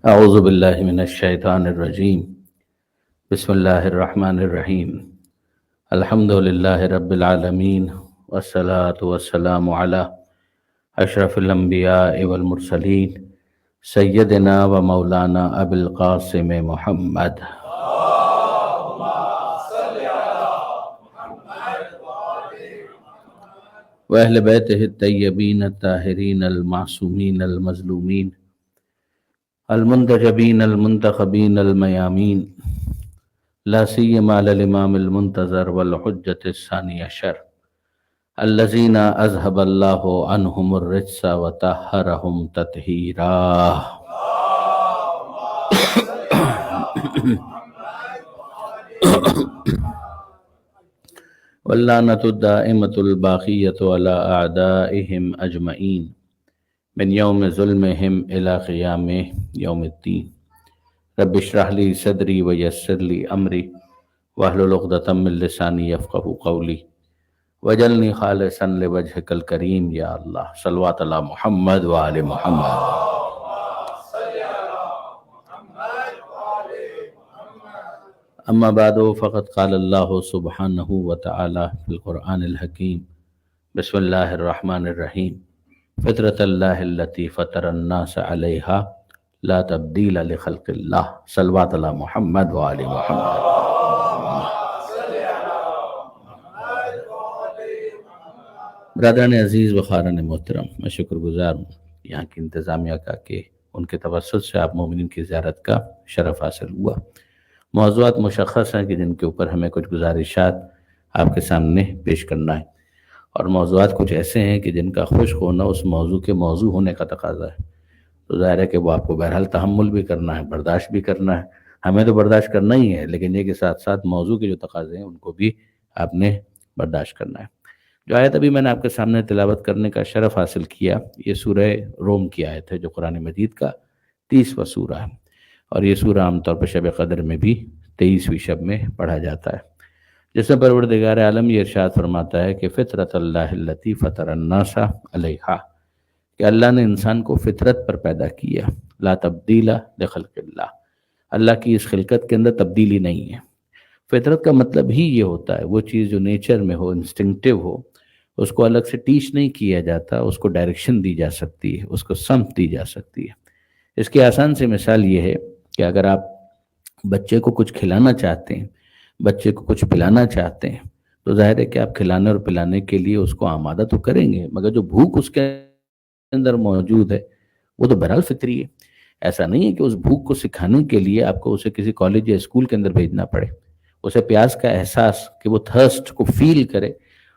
اعوذ باللہ من الشیطان الرجیم بسم اللہ الرحمن الرحیم الحمد للہ رب العالمین والصلاة والسلام علی اشرف الانبیاء والمرسلین سیدنا و مولانا ابی القاسم محمد واہل بیتہ الطیبین الطاہرین المعصومین المظلومین المنتجبین المنتخبین المیامین لا سیما علی الامام المنتظر والحجۃ الثانی عشر الذین اذهب اللہ عنہم الرجس وطہرہم تطہیرا۔ واللعنۃ الدائمۃ الباقیۃ علی اعدائہم اجمعین من یوم ظلمہم الی قیام یوم الدین۔ رب اشرح لی صدری ویسر لی امری واحلل عقدۃ من لسانی یفقہوا قولی واجعلنی خالصا لوجہک الکریم یا اللہ۔ صلوات علی محمد وآل محمد۔ اما بعد فقد قال اللہ سبحانہ وتعالی فی القرآن الحکیم بسم اللہ الرحمن الرحیم فطرۃ اللہ التی فطر الناس علیہا لا تبدیل لخلق اللہ۔ صلوات علی محمد وآل محمد۔ برادران عزیز و خارن محترم، میں شکر گزار ہوں یہاں کی انتظامیہ کا کہ ان کے توسط سے آپ مومنین کی زیارت کا شرف حاصل ہوا۔ موضوعات مشخص ہیں کہ جن کے اوپر ہمیں کچھ گزارشات آپ کے سامنے پیش کرنا ہے، اور موضوعات کچھ ایسے ہیں کہ جن کا خشک ہونا اس موضوع کے موضوع ہونے کا تقاضا ہے، تو ظاہر ہے کہ وہ آپ کو بہرحال تحمل بھی کرنا ہے، برداشت بھی کرنا ہے۔ ہمیں تو برداشت کرنا ہی ہے، لیکن یہ کہ ساتھ ساتھ موضوع کے جو تقاضے ہیں ان کو بھی آپ نے برداشت کرنا ہے۔ جو آیت ابھی میں نے آپ کے سامنے تلاوت کرنے کا شرف حاصل کیا، یہ سورہ روم کی آیت ہے جو قرآن مجید کا 30واں سورہ ہے، اور یہ سورہ عام طور پر شب قدر میں بھی 23ویں شب میں پڑھا جاتا ہے، جس میں پروردگار عالم یہ ارشاد فرماتا ہے کہ فطرت اللہ التی فطر الناس علیہا، کہ اللہ نے انسان کو فطرت پر پیدا کیا، لا تبدیل لخلق اللہ، اللہ کی اس خلقت کے اندر تبدیلی نہیں ہے۔ فطرت کا مطلب ہی یہ ہوتا ہے وہ چیز جو نیچر میں ہو، انسٹنکٹیو ہو، اس کو الگ سے ٹیچ نہیں کیا جاتا، اس کو ڈائریکشن دی جا سکتی ہے، اس کو سمت دی جا سکتی ہے۔ اس کی آسان سی مثال یہ ہے کہ اگر آپ بچے کو کچھ کھلانا چاہتے ہیں، بچے کو کچھ پلانا چاہتے ہیں، تو ظاہر ہے کہ آپ کھلانے اور پلانے کے لیے اس کو آمادہ تو کریں گے، مگر جو بھوک اس کے اندر موجود ہے وہ تو بہرحال فطری ہے۔ ایسا نہیں ہے کہ اس بھوک کو سکھانے کے لیے آپ کو اسے کسی کالج یا اسکول کے اندر بھیجنا پڑے۔ اسے پیاس کا احساس، کہ وہ تھرسٹ کو فیل کرے،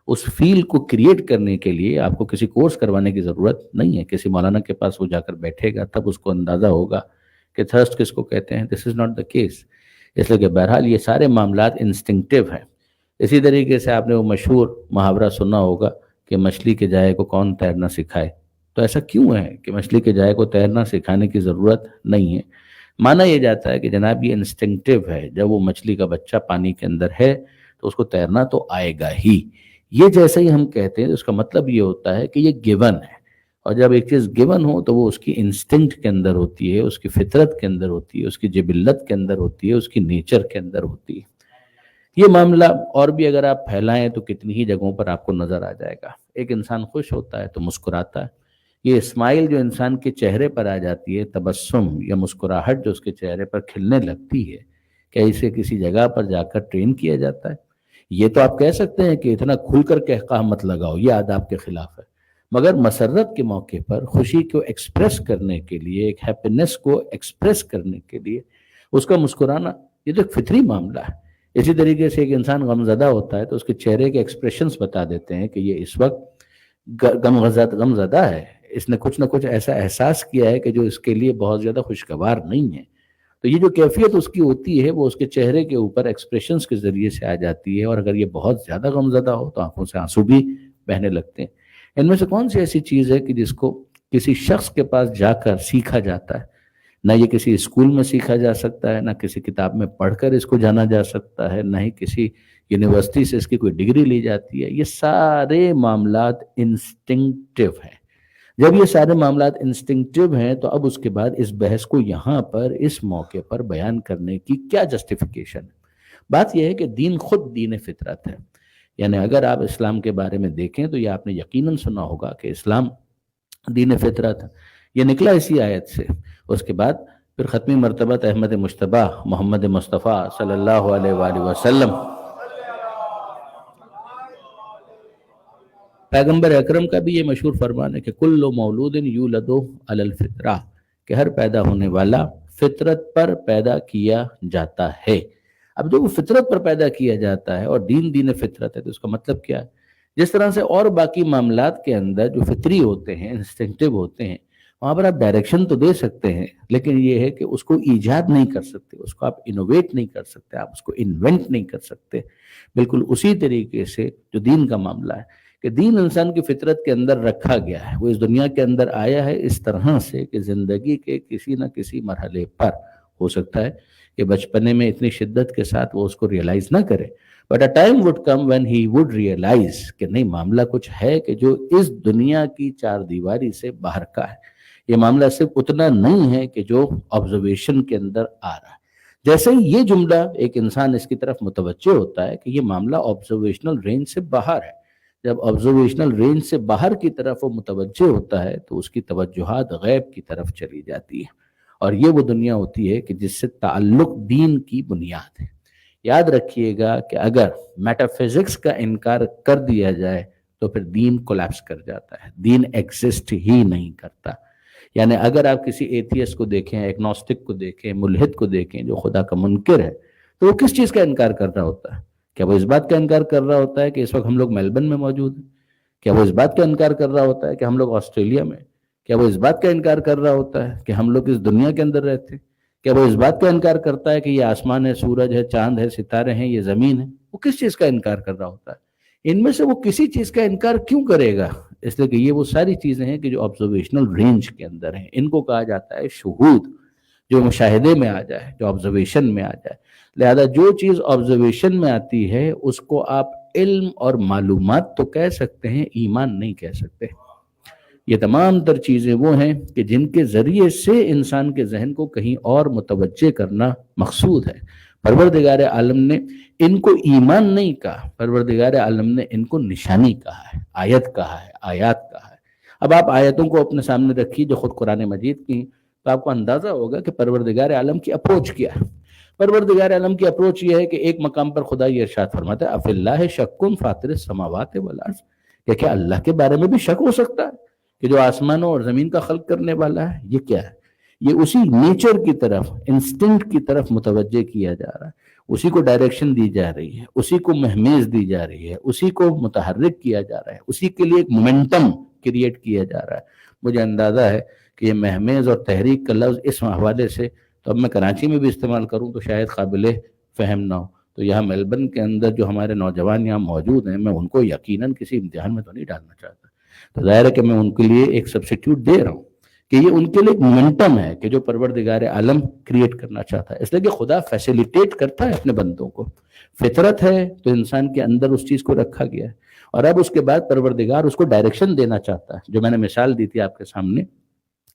اس فیل کو کریٹ کرنے کے لیے آپ کو کسی کورس کروانے کی ضرورت نہیں ہے۔ کسی مولانا کے پاس وہ جا کر بیٹھے گا تب اس کو اندازہ ہوگا کہ تھرسٹ کس کو کہتے ہیں۔ دس از ناٹ دا کیس، اس لیے کہ بہرحال یہ سارے معاملات انسٹنکٹیو ہیں۔ اسی طریقے سے آپ نے وہ مشہور محاورہ سنا ہوگا کہ مچھلی کے جائے کو کون تیرنا سکھائے، تو ایسا کیوں ہے کہ مچھلی کے جائے کو تیرنا سکھانے کی ضرورت نہیں ہے؟ مانا یہ جاتا ہے کہ جناب یہ انسٹنکٹیو ہے، جب وہ مچھلی کا بچہ پانی کے اندر ہے تو اس کو تیرنا تو آئے گا ہی۔ یہ جیسے ہی ہم کہتے ہیں اس کا مطلب یہ ہوتا ہے کہ یہ گیون ہے، اور جب ایک چیز گیون ہو تو وہ اس کی انسٹنکٹ کے اندر ہوتی ہے، اس کی فطرت کے اندر ہوتی ہے، اس کی جبلت کے اندر ہوتی ہے، اس کی نیچر کے اندر ہوتی ہے۔ یہ معاملہ اور بھی اگر آپ پھیلائیں تو کتنی ہی جگہوں پر آپ کو نظر آ جائے گا۔ ایک انسان خوش ہوتا ہے تو مسکراتا ہے، یہ اسمائل جو انسان کے چہرے پر آ جاتی ہے، تبسم یا مسکراہٹ جو اس کے چہرے پر کھلنے لگتی ہے، کیا اسے کسی جگہ پر جا کر ٹرین کیا جاتا ہے؟ یہ تو آپ کہہ سکتے ہیں کہ اتنا کھل کر کہقاہ مت لگاؤ، یہ آداب کے خلاف ہے، مگر مسرت کے موقع پر خوشی کو ایکسپریس کرنے کے لیے، ایک ہیپینس کو ایکسپریس کرنے کے لیے اس کا مسکرانا، یہ تو ایک فطری معاملہ ہے۔ اسی طریقے سے ایک انسان غمزدہ ہوتا ہے تو اس کے چہرے کے ایکسپریشنز بتا دیتے ہیں کہ یہ اس وقت غمزدہ ہے، اس نے کچھ نہ کچھ ایسا احساس کیا ہے کہ جو اس کے لیے بہت زیادہ خوشگوار نہیں ہے۔ تو یہ جو کیفیت اس کی ہوتی ہے وہ اس کے چہرے کے اوپر ایکسپریشنز کے ذریعے سے آ جاتی ہے، اور اگر یہ بہت زیادہ غمزدہ ہو تو آنکھوں سے آنسو بھی بہنے لگتے ہیں۔ ان میں سے کون سی ایسی چیز ہے کہ جس کو کسی شخص کے پاس جا کر سیکھا جاتا ہے؟ نہ یہ کسی اسکول میں سیکھا جا سکتا ہے، نہ کسی کتاب میں پڑھ کر اس کو جانا جا سکتا ہے، نہ ہی کسی یونیورسٹی سے اس کی کوئی ڈگری لی جاتی ہے۔ یہ سارے معاملات انسٹنکٹیو ہیں۔ جب یہ سارے معاملات انسٹنکٹیو ہیں تو اب اس کے بعد اس بحث کو یہاں پر اس موقع پر بیان کرنے کی کیا جسٹیفیکیشن ہے؟ بات یہ ہے کہ دین خود دین فطرت ہے. یعنی اگر آپ اسلام کے بارے میں دیکھیں تو یہ آپ نے یقیناً سنا ہوگا کہ اسلام دین فطرت ہے. یہ نکلا اسی آیت سے. اس کے بعد پھر ختمی مرتبہ احمد مجتبیٰ محمد مصطفیٰ صلی اللہ علیہ وآلہ وسلم پیغمبر اکرم کا بھی یہ مشہور فرمان ہے کہ کل مولود یولد علی الفطرہ، کہ ہر پیدا ہونے والا فطرت پر پیدا کیا جاتا ہے. اب جو وہ فطرت پر پیدا کیا جاتا ہے اور دین فطرت ہے تو اس کا مطلب کیا ہے؟ جس طرح سے اور باقی معاملات کے اندر جو فطری ہوتے ہیں، انسٹنکٹیو ہوتے ہیں، وہاں پر آپ ڈائریکشن تو دے سکتے ہیں، لیکن یہ ہے کہ اس کو ایجاد نہیں کر سکتے، اس کو آپ انوویٹ نہیں کر سکتے، آپ اس کو انوینٹ نہیں کر سکتے. بالکل اسی طریقے سے جو دین کا معاملہ ہے کہ دین انسان کی فطرت کے اندر رکھا گیا ہے. وہ اس دنیا کے اندر آیا ہے اس طرح سے کہ زندگی کے کسی نہ کسی مرحلے پر ہو سکتا ہے کہ بچپنے میں اتنی شدت کے ساتھ وہ اس کو ریئلائز نہ کرے، but a time will come when he will realize کہ نہیں، معاملہ کچھ ہے کہ جو اس دنیا کی چار دیواری سے باہر کا ہے. یہ معاملہ صرف اتنا نہیں ہے کہ جو آبزرویشن کے اندر آ رہا ہے. جیسے ہی یہ جملہ ایک انسان اس کی طرف متوجہ ہوتا ہے کہ یہ معاملہ آبزرویشنل رینج سے باہر ہے، جب آبزرویشنل رینج سے باہر کی طرف وہ متوجہ ہوتا ہے تو اس کی توجہات غیب کی طرف چلی جاتی ہے، اور یہ وہ دنیا ہوتی ہے کہ جس سے تعلق دین کی بنیاد ہے. یاد رکھیے گا کہ اگر میٹا فزکس کا انکار کر دیا جائے تو پھر دین کولیپس کر جاتا ہے، دین ایگزسٹ ہی نہیں کرتا. یعنی اگر آپ کسی ایتھیسٹ کو دیکھیں، ایگنوسٹک کو دیکھیں، ملحد کو دیکھیں جو خدا کا منکر ہے، تو وہ کس چیز کا انکار کر رہا ہوتا ہے؟ کیا وہ اس بات کا انکار کر رہا ہوتا ہے کہ اس وقت ہم لوگ میلبرن میں موجود ہیں؟ کیا وہ اس بات کا انکار کر رہا ہوتا ہے کہ ہم لوگ آسٹریلیا میں؟ کیا وہ اس بات کا انکار کر رہا ہوتا ہے کہ ہم لوگ اس دنیا کے اندر رہتے ہیں؟ کیا وہ اس بات کا انکار کرتا ہے کہ یہ آسمان ہے، سورج ہے، چاند ہے، ستارے ہیں، یہ زمین ہے؟ وہ کس چیز کا انکار کر رہا ہوتا ہے؟ ان میں سے وہ کسی چیز کا انکار کیوں کرے گا؟ اس لیے کہ یہ وہ ساری چیزیں ہیں کہ جو آبزرویشنل رینج کے اندر ہیں. ان کو کہا جاتا ہے شہود، جو مشاہدے میں آ جائے، جو آبزرویشن میں آ جائے. لہذا جو چیز آبزرویشن میں آتی ہے اس کو آپ علم اور معلومات تو کہہ سکتے ہیں، ایمان نہیں کہہ سکتے. یہ تمام تر چیزیں وہ ہیں کہ جن کے ذریعے سے انسان کے ذہن کو کہیں اور متوجہ کرنا مقصود ہے. پروردگار عالم نے ان کو ایمان نہیں کہا، پروردگار عالم نے ان کو نشانی کہا ہے، آیت کہا ہے، آیات کہا ہے. اب آپ آیتوں کو اپنے سامنے رکھیے جو خود قرآن مجید کی، تو آپ کو اندازہ ہوگا کہ پروردگار عالم کی اپروچ کیا ہے. پروردگار عالم کی اپروچ یہ ہے کہ ایک مقام پر خدا یہ ارشاد فرماتا ہے افی اللہ شک فاطر السماوات والارض، کہ کیا اللہ کے بارے میں بھی شک ہو سکتا ہے کہ جو آسمانوں اور زمین کا خلق کرنے والا ہے؟ یہ کیا ہے؟ یہ اسی نیچر کی طرف، انسٹنکٹ کی طرف متوجہ کیا جا رہا ہے، اسی کو ڈائریکشن دی جا رہی ہے، اسی کو مہمیز دی جا رہی ہے، اسی کو متحرک کیا جا رہا ہے، اسی کے لیے ایک مومنٹم کریٹ کیا جا رہا ہے. مجھے اندازہ ہے کہ یہ مہمیز اور تحریک کا لفظ اس حوالے سے تو اب میں کراچی میں بھی استعمال کروں تو شاید قابل فہم نہ ہو، تو یہاں میلبرن کے اندر جو ہمارے نوجوان یہاں موجود ہیں، میں ان کو یقیناً کسی امتحان میں تو نہیں ڈالنا چاہتا، تو ظاہر ہے کہ میں ان کے لیے ایک سبسٹیٹیوٹ دے رہا ہوں کہ یہ ان کے لیے ایک مومنٹم ہے کہ جو پروردگار عالم کریٹ کرنا چاہتا ہے. اس لیے کہ خدا فیسیلیٹیٹ کرتا ہے اپنے بندوں کو. فطرت ہے تو انسان کے اندر اس چیز کو رکھا گیا ہے، اور اب اس کے بعد پروردگار اس کو ڈائریکشن دینا چاہتا ہے. جو میں نے مثال دی تھی آپ کے سامنے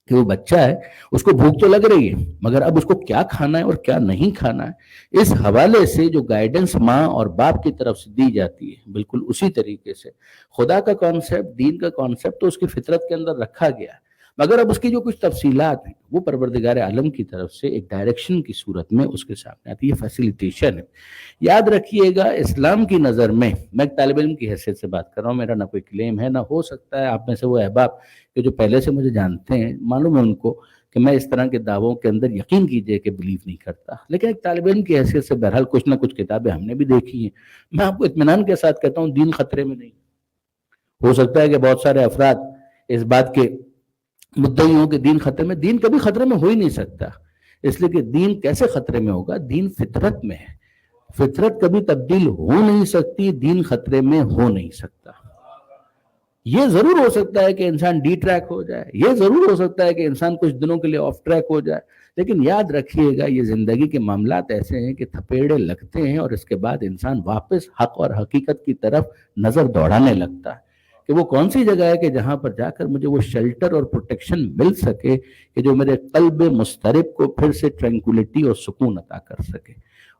کہ وہ بچہ ہے، اس کو بھوک تو لگ رہی ہے، مگر اب اس کو کیا کھانا ہے اور کیا نہیں کھانا ہے، اس حوالے سے جو گائیڈنس ماں اور باپ کی طرف سے دی جاتی ہے، بالکل اسی طریقے سے خدا کا کانسیپٹ، دین کا کانسیپٹ تو اس کی فطرت کے اندر رکھا گیا ہے، مگر اب اس کی جو کچھ تفصیلات ہیں وہ پروردگار عالم کی طرف سے ایک ڈائریکشن کی صورت میں اس کے سامنے آتی ہے. یہ فیسیلیٹیشن ہے. یاد رکھیے گا اسلام کی نظر میں ایک طالب علم کی حیثیت سے بات کر رہا ہوں، میرا نہ کوئی کلیم ہے، نہ ہو سکتا ہے آپ میں سے وہ احباب کہ جو پہلے سے مجھے جانتے ہیں معلوم ہے ان کو کہ میں اس طرح کے دعووں کے اندر یقین کیجئے کہ بلیو نہیں کرتا، لیکن ایک طالب علم کی حیثیت سے بہرحال کچھ نہ کچھ کتابیں ہم نے بھی دیکھی ہیں. میں آپ کو اطمینان کے ساتھ کہتا ہوں دین خطرے میں نہیں. ہو سکتا ہے کہ بہت سارے افراد اس بات کے مدعی ہوں کہ دین خطرے میں، دین کبھی خطرے میں ہو ہی نہیں سکتا، اس لیے کہ دین کیسے خطرے میں ہوگا؟ دین فطرت میں ہے، فطرت کبھی تبدیل ہو نہیں سکتی، دین خطرے میں ہو نہیں سکتا. یہ ضرور ہو سکتا ہے کہ انسان ڈی ٹریک ہو جائے، یہ ضرور ہو سکتا ہے کہ انسان کچھ دنوں کے لیے آف ٹریک ہو جائے، لیکن یاد رکھیے گا یہ زندگی کے معاملات ایسے ہیں کہ تھپیڑے لگتے ہیں اور اس کے بعد انسان واپس حق اور حقیقت کی طرف نظر دوڑانے لگتا ہے. کہ وہ کون سی جگہ ہے کہ جہاں پر جا کر مجھے وہ شیلٹر اور پروٹیکشن مل سکے کہ جو میرے قلب مضطرب کو پھر سے ٹرینکولیٹی اور سکون عطا کر سکے.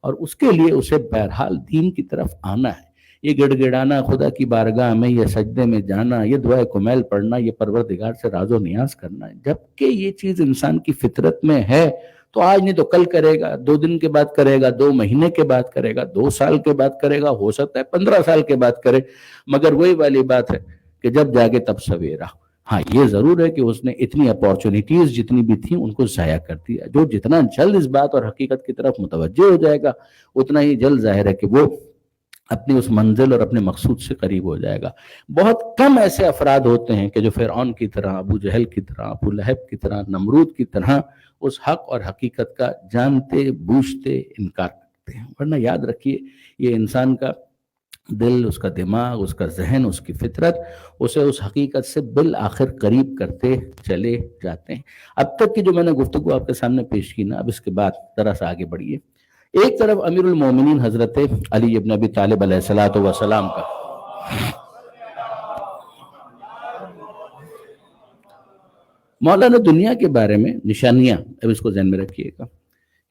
اور اس کے لیے اسے بہرحال دین کی طرف آنا ہے. یہ گڑ گڑانا خدا کی بارگاہ میں، یہ سجدے میں جانا، یہ دعائے کمیل پڑھنا، یہ پروردگار سے راز و نیاز کرنا ہے، جبکہ یہ چیز انسان کی فطرت میں ہے تو آج نہیں تو کل کرے گا، 2 دن کے بعد کرے گا، 2 مہینے کے بعد کرے گا، 2 سال کے بعد کرے گا، ہو سکتا ہے 15 سال کے بعد کرے، مگر وہی والی بات ہے کہ جب جاگے تب سویرا. ہاں یہ ضرور ہے کہ اس نے اتنی اپورچونیٹیز جتنی بھی تھیں ان کو ضائع کر دیا. جو جتنا جلد اس بات اور حقیقت کی طرف متوجہ ہو جائے گا اتنا ہی جلد ظاہر ہے کہ وہ اپنی اس منزل اور اپنے مقصود سے قریب ہو جائے گا. بہت کم ایسے افراد ہوتے ہیں کہ جو فرعون کی طرح، ابو جہل کی طرح، ابو لہب کی طرح، نمرود کی طرح اس حق اور حقیقت کا جانتے بوجھتے انکار کرتے ہیں. ورنہ یاد رکھیے یہ انسان کا دل، اس کا دماغ، اس کا ذہن، اس کی فطرت اسے اس حقیقت سے بالآخر قریب کرتے چلے جاتے ہیں. اب تک کی جو میں نے گفتگو آپ کے سامنے پیش کی نا، اب اس کے بعد ذرا سا آگے بڑھیے. ایک طرف امیر المومنین حضرت علی ابن ابی طالب علیہ الصلوۃ والسلام کا مولا نے دنیا کے بارے میں نشانیاں، اب اس کو ذہن میں رکھیے گا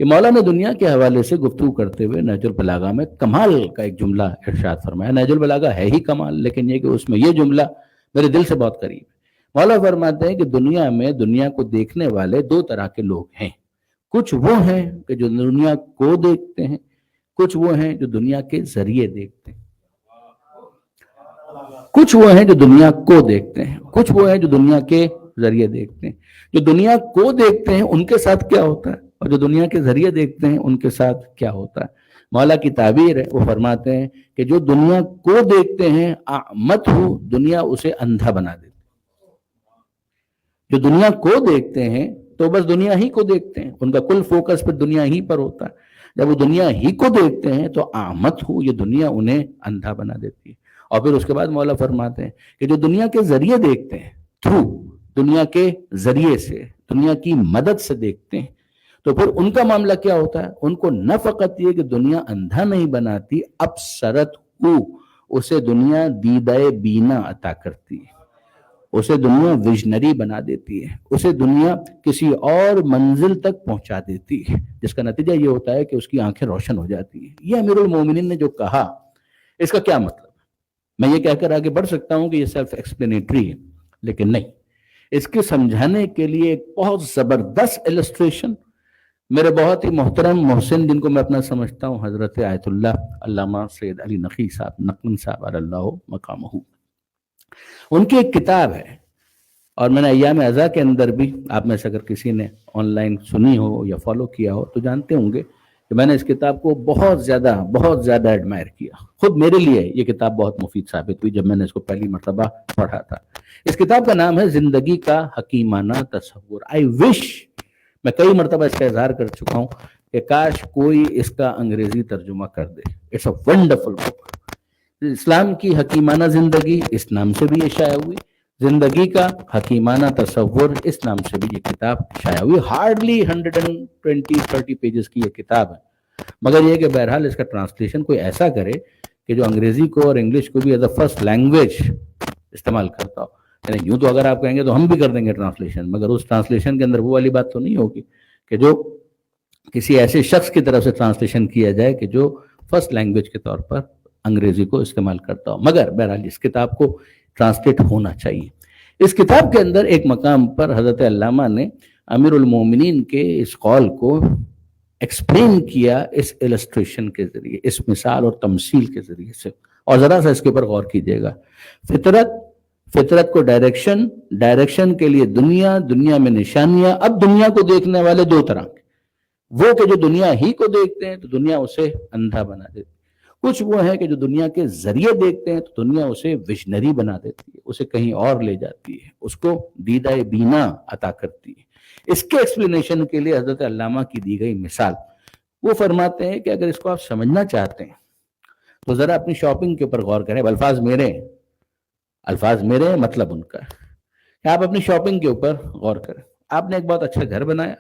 کہ مولا نے دنیا کے حوالے سے گفتگو کرتے ہوئے نہج البلاغہ میں کمال کا ایک جملہ ارشاد فرمایا. نہج البلاغہ ہے ہی کمال، لیکن یہ کہ اس میں یہ جملہ میرے دل سے بہت قریب ہے. مولا فرماتے ہیں کہ دنیا میں دنیا کو دیکھنے والے 2 طرح کے لوگ ہیں. کچھ وہ ہیں کہ جو دنیا کو دیکھتے ہیں، کچھ وہ ہیں جو دنیا کے ذریعے دیکھتے ہیں. کچھ وہ ہیں جو دنیا کو دیکھتے ہیں، کچھ وہ ہیں جو دنیا کے ذریعے دیکھتے ہیں. جو دنیا کو دیکھتے ہیں ان کے ساتھ کیا ہوتا ہے اور جو دنیا کے ذریعے دیکھتے ہیں ان کے ساتھ کیا ہوتا ہے. مولا کی تعبیر ہے، وہ فرماتے ہیں کہ جو دنیا کو دیکھتے ہیں اعمت ہو، دنیا اسے اندھا بنا دیتی. جو دنیا کو دیکھتے ہیں تو بس دنیا ہی کو دیکھتے ہیں، ان کا کل فوکس پھر دنیا ہی پر ہوتا ہے. جب وہ دنیا ہی کو دیکھتے ہیں تو اعمت ہو، یہ دنیا انہیں اندھا بنا دیتی ہے. اور پھر اس کے بعد مولا فرماتے ہیں کہ جو دنیا کے ذریعے دیکھتے ہیں، تھرو دنیا کے ذریعے سے، دنیا کی مدد سے دیکھتے ہیں، تو پھر ان کا معاملہ کیا ہوتا ہے؟ ان کو نہ فقط یہ کہ دنیا اندھا نہیں بناتی، ابصرت ہو، اسے دنیا دیدہ بینا عطا کرتی ہے، اسے دنیا ویژنری بنا دیتی ہے، اسے دنیا کسی اور منزل تک پہنچا دیتی ہے، جس کا نتیجہ یہ ہوتا ہے کہ اس کی آنکھیں روشن ہو جاتی ہیں. یہ امیر المومنین نے جو کہا، اس کا کیا مطلب؟ میں یہ کہہ کر آگے بڑھ سکتا ہوں کہ یہ سیلف ایکسپلینیٹری ہے، لیکن نہیں. اس کے سمجھانے کے لیے ایک بہت زبردست السٹریشن میرے بہت ہی محترم محسن، جن کو میں اپنا سمجھتا ہوں، حضرت آیت اللہ علامہ سید علی نقی صاحب نقن صاحب علی اللہ مقامہ، ان کی ایک کتاب ہے. اور میں نے ایام ازا کے اندر بھی، آپ میں سے اگر کسی نے آن لائن سنی ہو یا فالو کیا ہو تو جانتے ہوں گے کہ میں نے اس کتاب کو بہت زیادہ ایڈمائر کیا. خود میرے لیے یہ کتاب بہت مفید ثابت ہوئی جب میں نے اس کو پہلی مرتبہ پڑھا تھا. اس کتاب کا نام ہے زندگی کا حکیمانہ تصور. آئی وش، میں کئی مرتبہ اس کا اظہار کر چکا ہوں کہ کاش کوئی اس کا انگریزی ترجمہ کر دے. اٹس اے ونڈرفل بک. اسلام کی حکیمانہ زندگی اس نام سے بھی یہ شائع ہوئی، زندگی کا حکیمانہ تصور اس نام سے بھی یہ کتاب شائع ہوئی. ہارڈلی 120-130 پیجز کی یہ کتاب ہے، مگر یہ کہ بہرحال اس کا ٹرانسلیشن کوئی ایسا کرے کہ جو انگریزی کو اور انگلش کو بھی ایز اے فرسٹ لینگویج استعمال کرتا ہو. یعنی یوں تو اگر آپ کہیں گے تو ہم بھی کر دیں گے ٹرانسلیشن، مگر اس ٹرانسلیشن کے اندر وہ والی بات تو نہیں ہوگی کہ جو کسی ایسے شخص کی طرف سے ٹرانسلیشن کیا جائے کہ جو فرسٹ لینگویج کے طور پر انگریزی کو استعمال کرتا ہو. مگر بہرحال اس کتاب کو ٹرانسلیٹ ہونا چاہیے. اس کتاب کے اندر ایک مقام پر حضرت علامہ نے امیر المومنین کے اس قول کو ایکسپلین کیا اس السٹریشن کے ذریعے، اس مثال اور تمثیل کے ذریعے سے. اور ذرا سا اس کے اوپر غور کیجئے گا. فطرت کو ڈائریکشن کے لیے دنیا میں نشانیاں. اب دنیا کو دیکھنے والے 2 طرح کے، وہ کہ جو دنیا ہی کو دیکھتے ہیں تو دنیا اسے اندھا بنا دیتی. کچھ وہ ہیں کہ جو دنیا کے ذریعے دیکھتے ہیں تو دنیا اسے ویژنری بنا دیتی ہے، اسے کہیں اور لے جاتی ہے، اس کو دیدہ بینا عطا کرتی ہے. اس کے ایکسپلینیشن کے لیے حضرت علامہ کی دی گئی مثال، وہ فرماتے ہیں کہ اگر اس کو آپ سمجھنا چاہتے ہیں تو ذرا اپنی شاپنگ کے اوپر غور کریں. الفاظ میرے مطلب ان کا کہ آپ اپنی شاپنگ کے اوپر غور کریں. آپ نے ایک بہت اچھا گھر بنایا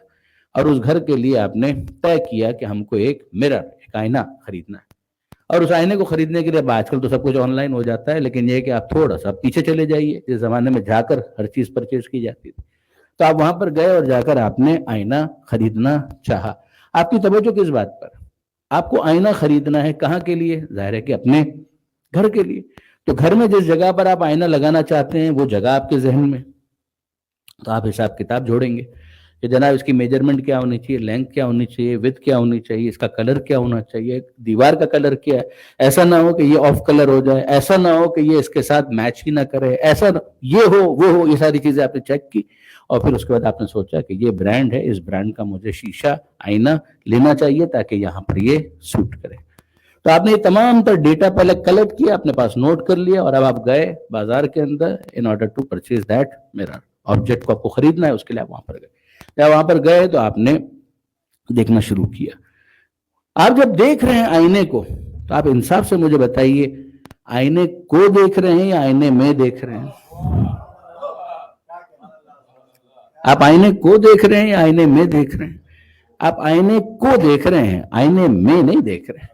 اور اس گھر کے لیے آپ نے طے کیا کہ ہم کو ایک مرر، ایک آئینہ خریدنا ہے. اور اس آئینے کو خریدنے کے لیے اب آج کل تو سب کچھ آن لائن ہو جاتا ہے، لیکن یہ ہے کہ آپ تھوڑا سا پیچھے چلے جائیے، اس زمانے میں جا کر ہر چیز پرچیز کی جاتی تھی، تو آپ وہاں پر گئے اور جا کر آپ نے آئینہ خریدنا چاہا، آپ کی توجہ کس بات پر؟ آپ کو آئینہ خریدنا ہے کہاں کے لیے؟ ظاہر ہے کہ اپنے گھر کے لیے، تو گھر میں جس جگہ پر آپ آئینہ لگانا چاہتے ہیں وہ جگہ آپ کے ذہن میں، تو آپ حساب کتاب جوڑیں گے کہ جناب اس کی میجرمنٹ کیا ہونی چاہیے، لینتھ کیا ہونی چاہیے، وڈتھ کیا ہونی چاہیے، اس کا کلر کیا ہونا چاہیے، دیوار کا کلر کیا ہے، ایسا نہ ہو کہ یہ آف کلر ہو جائے، ایسا نہ ہو کہ یہ اس کے ساتھ میچ ہی نہ کرے، ایسا یہ ہو وہ ہو، یہ ساری چیزیں آپ نے چیک کی، اور پھر اس کے بعد آپ نے سوچا کہ یہ برانڈ ہے، اس برانڈ کا مجھے شیشہ آئینہ لینا چاہیے تاکہ یہاں پر یہ سوٹ کرے، تو آپ نے یہ تمام تر ڈیٹا پہلے کلیکٹ کیا، اپنے پاس نوٹ کر لیا، اور اب آپ گئے بازار کے اندر in order to purchase that mirror, object کو آپ کو خریدنا ہے، اس کے لیے آپ وہاں پر گئے، جب وہاں پر گئے تو آپ نے دیکھنا شروع کیا، آپ جب دیکھ رہے ہیں آئینے کو تو آپ انصاف سے مجھے بتائیے آئینے کو دیکھ رہے ہیں یا آئینے میں دیکھ رہے ہیں؟ آپ آئینے کو دیکھ رہے ہیں یا آئینے میں دیکھ رہے ہیں؟ آپ آئینے کو دیکھ رہے ہیں، آئینے میں نہیں دیکھ رہے ہیں،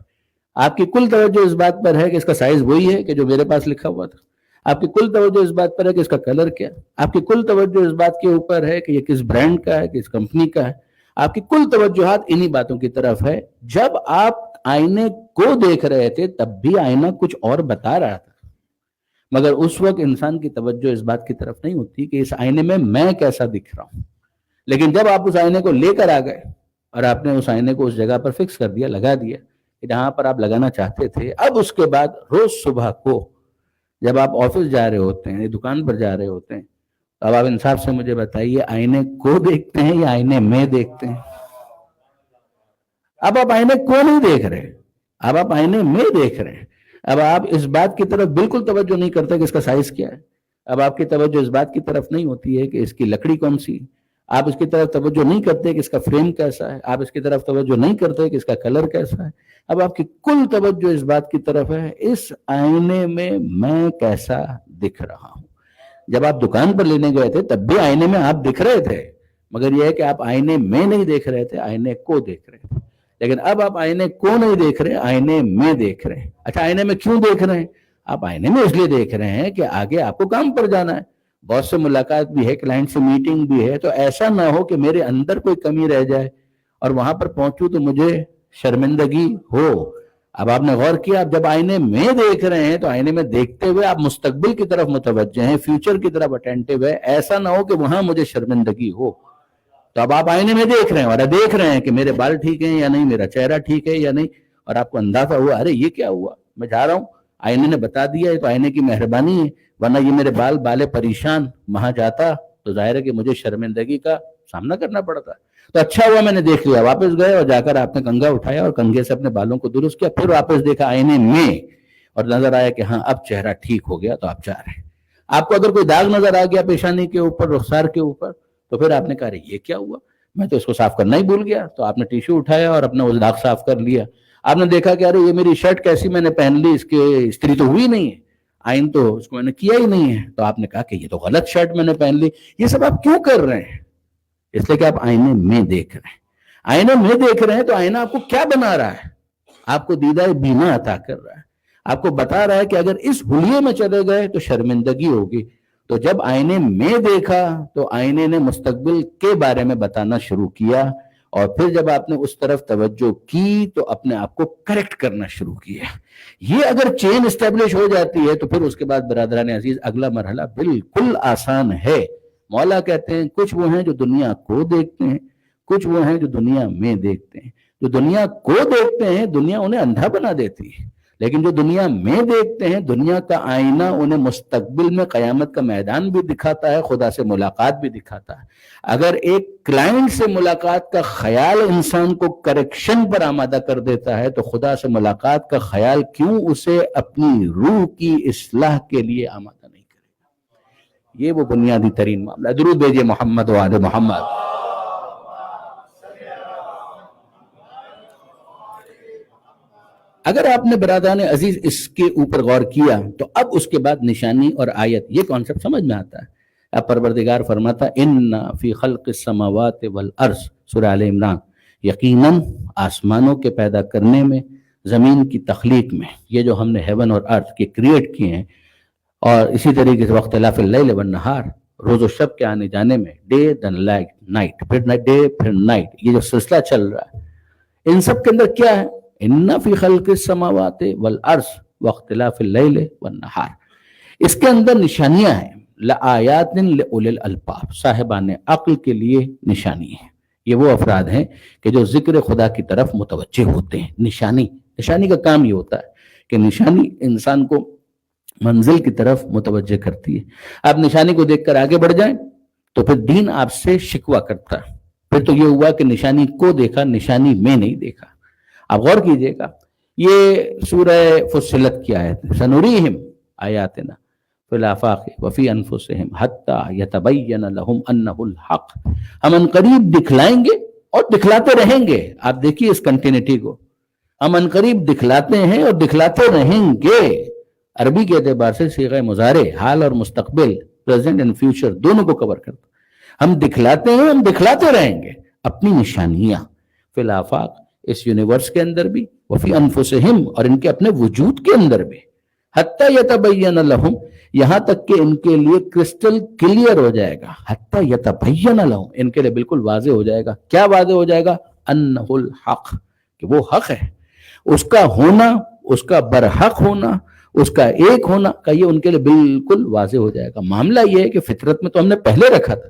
آپ کی کل توجہ اس بات پر ہے کہ اس کا سائز وہی ہے کہ جو میرے پاس لکھا ہوا تھا، آپ کی کل توجہ اس بات پر ہے کہ اس کا کلر کیا، آپ کی کل توجہ اس بات کے اوپر ہے کہ یہ کس برانڈ کا ہے، کس کمپنی کا ہے، آپ کی کل توجہات انہی باتوں کی طرف ہے۔ جب آپ آئینے کو دیکھ رہے تھے تب بھی آئینہ کچھ اور بتا رہا تھا، مگر اس وقت انسان کی توجہ اس بات کی طرف نہیں ہوتی کہ اس آئینے میں کیسا دکھ رہا ہوں، لیکن جب آپ اس آئینے کو لے کر آ گئے اور آپ نے اس آئینے کو اس جگہ پر فکس کر دیا، لگا دیا کہ جہاں پر آپ لگانا چاہتے تھے، اب اس کے بعد روز صبح کو جب آپ آفس جا رہے ہوتے ہیں، دکان پر جا رہے ہوتے ہیں، اب آپ انصاف سے مجھے بتائیے آئینے کو دیکھتے ہیں یا آئینے میں دیکھتے ہیں؟ اب آپ آئینے کو نہیں دیکھ رہے، اب آپ آئینے میں دیکھ رہے ہیں، اب آپ اس بات کی طرف بالکل توجہ نہیں کرتے کہ اس کا سائز کیا ہے، اب آپ کی توجہ اس بات کی طرف نہیں ہوتی ہے کہ اس کی لکڑی کون سی، آپ اس کی طرف توجہ نہیں کرتے کہ اس کا فریم کیسا ہے، آپ اس کی طرف توجہ نہیں کرتے کہ اس کا کلر کیسا ہے، اب آپ کی کل توجہ اس بات کی طرف ہے اس آئینے میں کیسا دکھ رہا ہوں۔ جب آپ دکان پر لینے گئے تھے تب بھی آئینے میں آپ دکھ رہے تھے، مگر یہ ہے کہ آپ آئینے میں نہیں دیکھ رہے تھے، آئینے کو دیکھ رہے تھے، لیکن اب آپ آئینے کو نہیں دیکھ رہے، آئینے میں دیکھ رہے ہیں۔ اچھا آئینے میں کیوں دیکھ رہے ہیں؟ آپ آئینے میں اس لیے دیکھ رہے ہیں کہ آگے آپ کو کام پر جانا ہے، بہت سے ملاقات بھی ہے، کلائنٹ سے میٹنگ بھی ہے، تو ایسا نہ ہو کہ میرے اندر کوئی کمی رہ جائے اور وہاں پر پہنچوں تو مجھے شرمندگی ہو۔ اب آپ نے غور کیا، اب جب آئینے میں دیکھ رہے ہیں تو آئینے میں دیکھتے ہوئے آپ مستقبل کی طرف متوجہ ہیں، فیوچر کی طرف اٹینٹیو ہے، ایسا نہ ہو کہ وہاں مجھے شرمندگی ہو، تو اب آپ آئینے میں دیکھ رہے ہیں اور دیکھ رہے ہیں کہ میرے بال ٹھیک ہیں یا نہیں، میرا چہرہ ٹھیک ہے یا نہیں، اور آپ کو اندازہ ہوا ارے یہ کیا ہوا، میں جا رہا ہوں آئینے نے بتا دیا ہے تو آئینے کی مہربانی ہے، ورنہ یہ میرے بالے پریشان وہاں جاتا تو ظاہر ہے کہ مجھے شرمندگی کا سامنا کرنا پڑتا، تو اچھا ہوا میں نے دیکھ لیا، واپس گئے اور جا کر آپ نے کنگھا اٹھایا اور کنگھے سے اپنے بالوں کو درست کیا، پھر واپس دیکھا آئینے میں اور نظر آیا کہ ہاں اب چہرہ ٹھیک ہو گیا، تو آپ جا رہے ہیں۔ آپ کو اگر کوئی داغ نظر آ گیا پیشانی کے اوپر، رخسار کے اوپر، تو پھر آپ نے کہا یہ کیا ہوا، میں تو اس کو صاف کرنا ہی بھول گیا، تو آپ نے ٹیشو اٹھایا اور اپنا وہ داغ صاف کر لیا۔ آپ نے دیکھا کہ ارے یہ میری شرٹ کیسی میں نے پہن لی، اس کے استری تو ہوئی نہیں ہے، آئرن تو اس کو میں نے کیا ہی نہیں ہے، تو آپ نے کہا کہ یہ تو غلط شرٹ میں نے پہن لی۔ یہ سب آپ کیوں کر رہے ہیں؟ اس لیے کہ آپ آئینے میں دیکھ رہے ہیں، آئینے میں دیکھ رہے ہیں تو آئینہ آپ کو کیا بنا رہا ہے؟ آپ کو دیدہ بینا عطا کر رہا ہے، آپ کو بتا رہا ہے کہ اگر اس حلیے میں چلے گئے تو شرمندگی ہوگی۔ تو جب آئینے میں دیکھا تو آئینے نے مستقبل کے بارے میں بتانا شروع کیا، اور پھر جب آپ نے اس طرف توجہ کی تو اپنے آپ کو کریکٹ کرنا شروع کیا۔ یہ اگر چین اسٹیبلش ہو جاتی ہے تو پھر اس کے بعد برادران عزیز اگلا مرحلہ بالکل آسان ہے۔ مولا کہتے ہیں کچھ وہ ہیں جو دنیا کو دیکھتے ہیں، کچھ وہ ہیں جو دنیا میں دیکھتے ہیں۔ جو دنیا کو دیکھتے ہیں دنیا انہیں اندھا بنا دیتی ہے، لیکن جو دنیا میں دیکھتے ہیں دنیا کا آئینہ انہیں مستقبل میں قیامت کا میدان بھی دکھاتا ہے، خدا سے ملاقات بھی دکھاتا ہے۔ اگر ایک کلائنٹ سے ملاقات کا خیال انسان کو کریکشن پر آمادہ کر دیتا ہے تو خدا سے ملاقات کا خیال کیوں اسے اپنی روح کی اصلاح کے لیے آمادہ نہیں کرے گا؟ یہ وہ بنیادی ترین معاملہ ہے۔ درود بھیجئے محمد و آل محمد۔ اگر آپ نے برادران عزیز اس کے اوپر غور کیا تو اب اس کے بعد نشانی اور آیت، یہ کانسیپٹ سمجھ میں آتا ہے۔ اب پروردگار فرماتا ان فی خلق السماوات والارض، سورہ آل عمران، یقیناً آسمانوں کے پیدا کرنے میں، زمین کی تخلیق میں، یہ جو ہم نے ہیون اور ارتھ کے کریٹ کیے ہیں، اور اسی طریقے سے واختلاف اللیل والنہار، روز و شب کے آنے جانے میں، ڈے دن نائٹ، پھر ڈے پھر نائٹ، یہ جو سلسلہ چل رہا ہے، ان سب کے اندر کیا ہے؟ ان فی خلق السماوات والارض واختلاف اللیل والنہار، اس کے اندر نشانیاں ہیں، لآیات لأولی الالباب، صاحبان عقل کے لیے نشانی ہے۔ یہ وہ افراد ہیں کہ جو ذکر خدا کی طرف متوجہ ہوتے ہیں۔ نشانی کا کام یہ ہوتا ہے کہ نشانی انسان کو منزل کی طرف متوجہ کرتی ہے۔ آپ نشانی کو دیکھ کر آگے بڑھ جائیں تو پھر دین آپ سے شکوہ کرتا ہے، پھر تو یہ ہوا کہ نشانی کو دیکھا، نشانی میں نہیں دیکھا۔ آپ غور کیجئے گا، یہ سورہ فصلت کی آیت ہے، سنوریہم آیاتنا فی الآفاق وفی انفسہم حتی یتبین لہم انہ الحق، ہم ان قریب دکھلائیں گے اور دکھلاتے رہیں گے۔ آپ دیکھیے اس کنٹینیٹی کو، ہم ان قریب دکھلاتے ہیں اور دکھلاتے رہیں گے۔ عربی کے اعتبار سے صیغہ مضارع حال اور مستقبل، پریزنٹ اینڈ فیوچر دونوں کو کور کرتا، ہم دکھلاتے ہیں، ہم دکھلاتے رہیں گے اپنی نشانیاں، فی الآفاق، اس یونیورس کے اندر بھی، وفی انفسہم، اور ان کے اپنے وجود کے اندر بھی، حتی یتبین لہم، یہاں تک کہ ان کے لیے کرسٹل کلیئر ہو جائے گا، حتی یتبین لہم، ان کے لیے بالکل واضح ہو جائے گا۔ کیا واضح ہو جائے گا؟ انہ الحق، کہ وہ حق ہے، اس کا ہونا، اس کا برحق ہونا، اس کا ایک ہونا کا یہ ان کے لیے بالکل واضح ہو جائے گا۔ معاملہ یہ ہے کہ فطرت میں تو ہم نے پہلے رکھا تھا،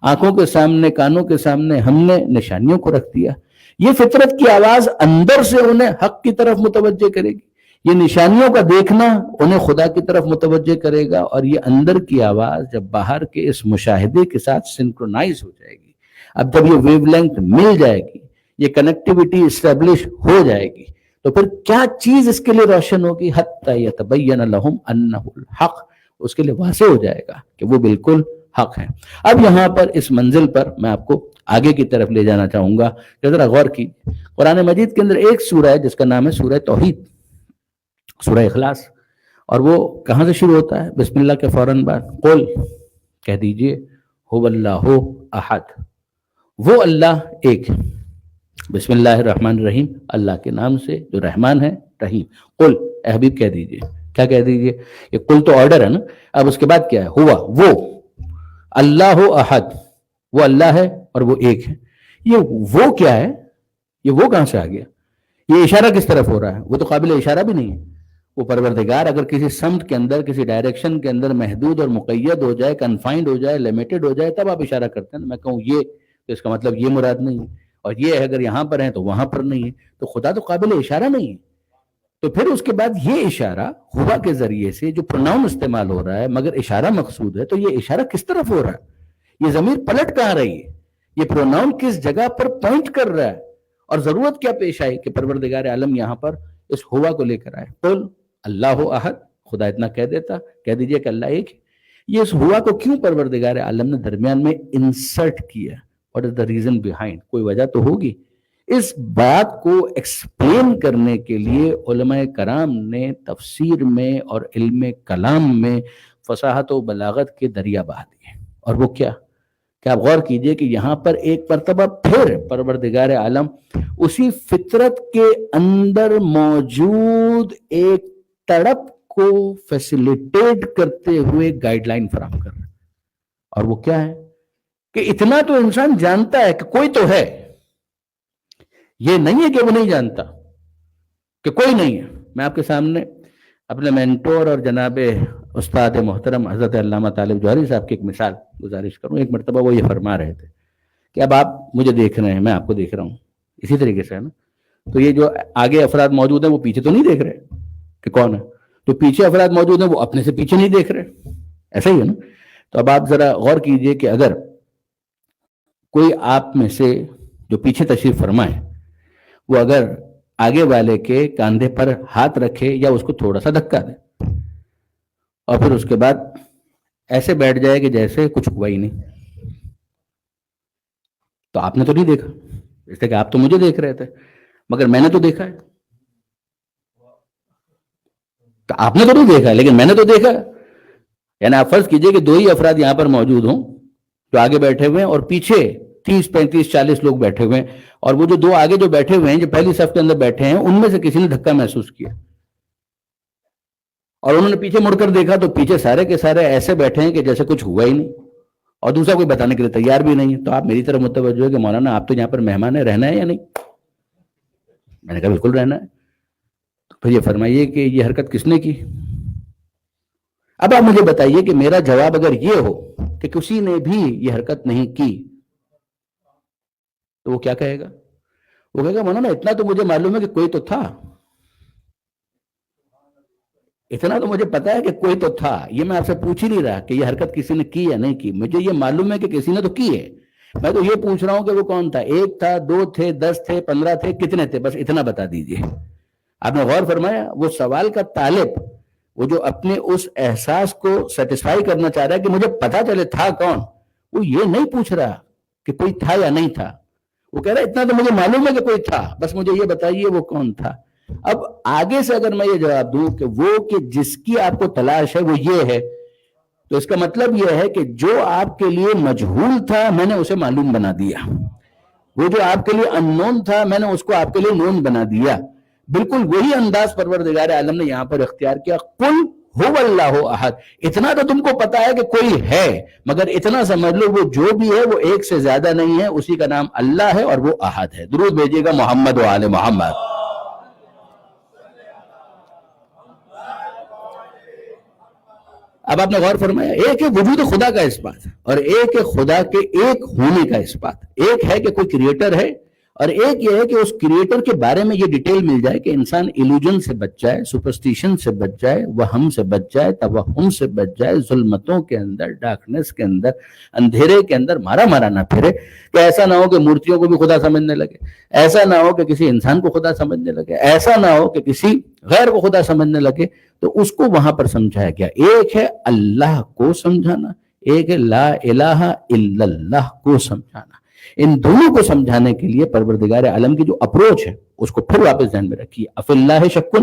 آنکھوں کے سامنے، کانوں کے سامنے ہم نے نشانیوں کو رکھ دیا، یہ فطرت کی آواز اندر سے انہیں حق کی طرف متوجہ کرے گی، یہ نشانیوں کا دیکھنا انہیں خدا کی طرف متوجہ کرے گا، اور یہ اندر کی آواز جب باہر کے اس مشاہدے کے ساتھ سنکرونائز ہو جائے گی، اب جب یہ ویو لینتھ مل جائے گی، یہ کنیکٹیوٹی اسٹیبلش ہو جائے گی، تو پھر کیا چیز اس کے لیے روشن ہوگی؟ حتی یتبین لہم انہ الحق، اس کے لیے واضح ہو جائے گا کہ وہ بالکل حق ہے۔ اب یہاں پر اس منزل پر میں آپ کو آگے کی طرف لے جانا چاہوں گا کہ ذرا غور کی، قرآن مجید کے اندر ایک سورہ ہے جس کا نام ہے سورہ توحید، سورہ اخلاص، اور وہ کہاں سے شروع ہوتا ہے؟ بسم اللہ کے فوراً بعد قل، کہہ دیجئے، هو اللہ احد، وہ اللہ ایک ہے، بسم اللہ الرحمن الرحیم، اللہ کے نام سے جو رحمان ہے رحیم۔ قل، اے حبیب کہہ دیجئے، کیا کہہ دیجئے؟ یہ قل تو آرڈر ہے نا، اب اس کے بعد کیا ہے؟ ہوا، وہ، اللہ احد، وہ اللہ ہے اور وہ ایک ہے۔ یہ وہ کیا ہے؟ یہ وہ کہاں سے آ گیا؟ یہ اشارہ کس طرف ہو رہا ہے؟ وہ تو قابل اشارہ بھی نہیں ہے۔ وہ پروردگار اگر کسی سمت کے اندر، کسی ڈائریکشن کے اندر محدود اور مقید ہو جائے، کنفائنڈ ہو جائے، لیمیٹڈ ہو جائے، تب آپ اشارہ کرتے ہیں۔ میں کہوں یہ، تو اس کا مطلب یہ مراد نہیں ہے، اور یہ اگر یہاں پر ہیں تو وہاں پر نہیں ہے، تو خدا تو قابل اشارہ نہیں ہے۔ تو پھر اس کے بعد یہ اشارہ ہوا کے ذریعے سے جو پروناؤن استعمال ہو رہا ہے مگر اشارہ مقصود ہے، تو یہ اشارہ کس طرف ہو رہا ہے؟ یہ ضمیر پلٹ کہاں رہی ہے؟ یہ پروناؤن کس جگہ پر پوائنٹ کر رہا ہے؟ اور ضرورت کیا پیش آئی کہ پروردگار عالم یہاں پر اس ہوا کو لے کر آئے؟ قل اللہ احد، خدا اتنا کہہ دیتا، کہہ دیجئے کہ اللہ ایک ہے۔ یہ اس ہوا کو کیوں پروردگار عالم نے درمیان میں انسرٹ کیا؟ What is the reason behind؟ کوئی وجہ تو ہوگی۔ اس بات کو ایکسپلین کرنے کے لیے علماء کرام نے تفسیر میں اور علم کلام میں فصاحت و بلاغت کے دریا بہا دیے، اور وہ کیا کہ آپ غور کیجئے کہ یہاں پر ایک مرتبہ پھر پروردگار عالم اسی فطرت کے اندر موجود ایک تڑپ کو فیسیلیٹیٹ کرتے ہوئے گائیڈ لائن فراہم کر رہے ہیں، اور وہ کیا ہے کہ اتنا تو انسان جانتا ہے کہ کوئی تو ہے، یہ نہیں ہے کہ وہ نہیں جانتا کہ کوئی نہیں ہے۔ میں آپ کے سامنے اپنے مینٹور اور جناب استاد محترم حضرت علامہ طالب جوہری صاحب کی ایک مثال گزارش کروں۔ ایک مرتبہ وہ یہ فرما رہے تھے کہ اب آپ مجھے دیکھ رہے ہیں، میں آپ کو دیکھ رہا ہوں، اسی طریقے سے ہے نا، تو یہ جو آگے افراد موجود ہیں وہ پیچھے تو نہیں دیکھ رہے کہ کون ہے، تو پیچھے افراد موجود ہیں وہ اپنے سے پیچھے نہیں دیکھ رہے، ایسا ہی ہے نا۔ تو اب آپ ذرا غور کیجئے کہ اگر کوئی آپ میں سے جو پیچھے تشریف فرمائے، وہ اگر آگے والے کے کاندھے پر ہاتھ رکھے یا اس کو تھوڑا سا دھکا دے، اور پھر اس کے بعد ایسے بیٹھ جائے کہ جیسے کچھ ہوا ہی نہیں، تو آپ نے تو نہیں دیکھا، اس لیے کہ آپ تو مجھے دیکھ رہے تھے، مگر میں نے تو دیکھا ہے۔ تو آپ نے تو نہیں دیکھا لیکن میں نے تو دیکھا ہے۔ یعنی آپ فرض کیجئے کہ دو ہی افراد یہاں پر موجود ہوں جو آگے بیٹھے ہوئے ہیں، اور پیچھے 30 35 40 لوگ بیٹھے ہوئے ہیں، اور وہ جو دو آگے جو بیٹھے ہوئے ہیں، جو پہلی صف کے اندر بیٹھے ہیں، ان میں سے کسی نے دھکا محسوس کیا اور انہوں نے پیچھے مڑ کر دیکھا تو پیچھے سارے کے سارے ایسے بیٹھے ہیں کہ جیسے کچھ ہوا ہی نہیں، اور دوسرا کوئی بتانے کے لیے تیار بھی نہیں ہے. تو آپ میری طرف متوجہ ہے کہ مولانا آپ تو یہاں پر مہمان ہیں، رہنا ہے یا نہیں؟ میں نے کہا بالکل رہنا ہے. تو پھر یہ فرمائیے کہ یہ حرکت کس نے کی؟ اب آپ مجھے بتائیے کہ میرا جواب اگر یہ ہو کہ کسی نے بھی یہ حرکت نہیں کی تو وہ کیا کہے گا؟ وہ کہے گا مولانا اتنا تو مجھے معلوم ہے کہ کوئی تو تھا، اتنا تو مجھے پتا ہے کہ کوئی تو تھا. یہ میں آپ سے پوچھ ہی نہیں رہا کہ یہ حرکت کسی نے کی یا نہیں کی، مجھے یہ معلوم ہے کہ کسی نے تو کی ہے. میں تو یہ پوچھ رہا ہوں کہ وہ کون تھا، 1 تھا، 2 تھے، 10 تھے، 15 تھے، کتنے تھے؟ بس اتنا بتا دیجئے. آپ نے غور فرمایا؟ وہ سوال کا طالب، وہ جو اپنے اس احساس کو سیٹسفائی کرنا چاہ رہا ہے کہ مجھے پتا چلے تھا کون، وہ یہ نہیں پوچھ رہا کہ کوئی تھا یا نہیں تھا. وہ کہہ رہا ہے اتنا تو مجھے معلوم ہے کہ کوئی تھا، بس مجھے یہ بتائیے وہ کون تھا. اب آگے سے اگر میں یہ جواب دوں کہ وہ کہ جس کی آپ کو تلاش ہے وہ یہ ہے، تو اس کا مطلب یہ ہے کہ جو آپ کے لیے مجہول تھا میں نے اسے معلوم بنا دیا، وہ جو آپ کے لیے اننون تھا میں نے اس کو آپ کے لیے نون بنا دیا. بالکل وہی انداز پروردگار عالم نے یہاں پر اختیار کیا. قل هو اللہ احد. اتنا تو تم کو پتا ہے کہ کوئی ہے، مگر اتنا سمجھ لو وہ جو بھی ہے وہ ایک سے زیادہ نہیں ہے، اسی کا نام اللہ ہے اور وہ احد ہے. درود بھیجیے گا محمد و آل محمد. اب آپ نے غور فرمایا، ایک ہے وجود خدا کا اس بات اور ایک ہے خدا کے ایک ہونے کا اس بات. ایک ہے کہ کوئی کریٹر ہے اور ایک یہ ہے کہ اس کریٹر کے بارے میں یہ ڈیٹیل مل جائے کہ انسان ایلوژن سے بچ جائے، سپرسٹیشن سے بچ جائے، وہم سے بچ جائے، توہم سے بچ جائے، ظلمتوں کے اندر، ڈارکنس کے اندر، اندھیرے کے اندر مارا نہ پھرے. کہ ایسا نہ ہو کہ مورتیوں کو بھی خدا سمجھنے لگے، ایسا نہ ہو کہ کسی انسان کو خدا سمجھنے لگے، ایسا نہ ہو کہ کسی غیر کو خدا سمجھنے لگے. تو اس کو وہاں پر سمجھایا گیا. ایک ہے اللہ کو سمجھانا، ایک ہے لا الہ الا اللہ کو سمجھانا. ان دونوں کو سمجھانے کے لیے پروردگار عالم کی جو اپروچ ہے اس کو پھر واپس ذہن میں رکھیے. اف اللہ شک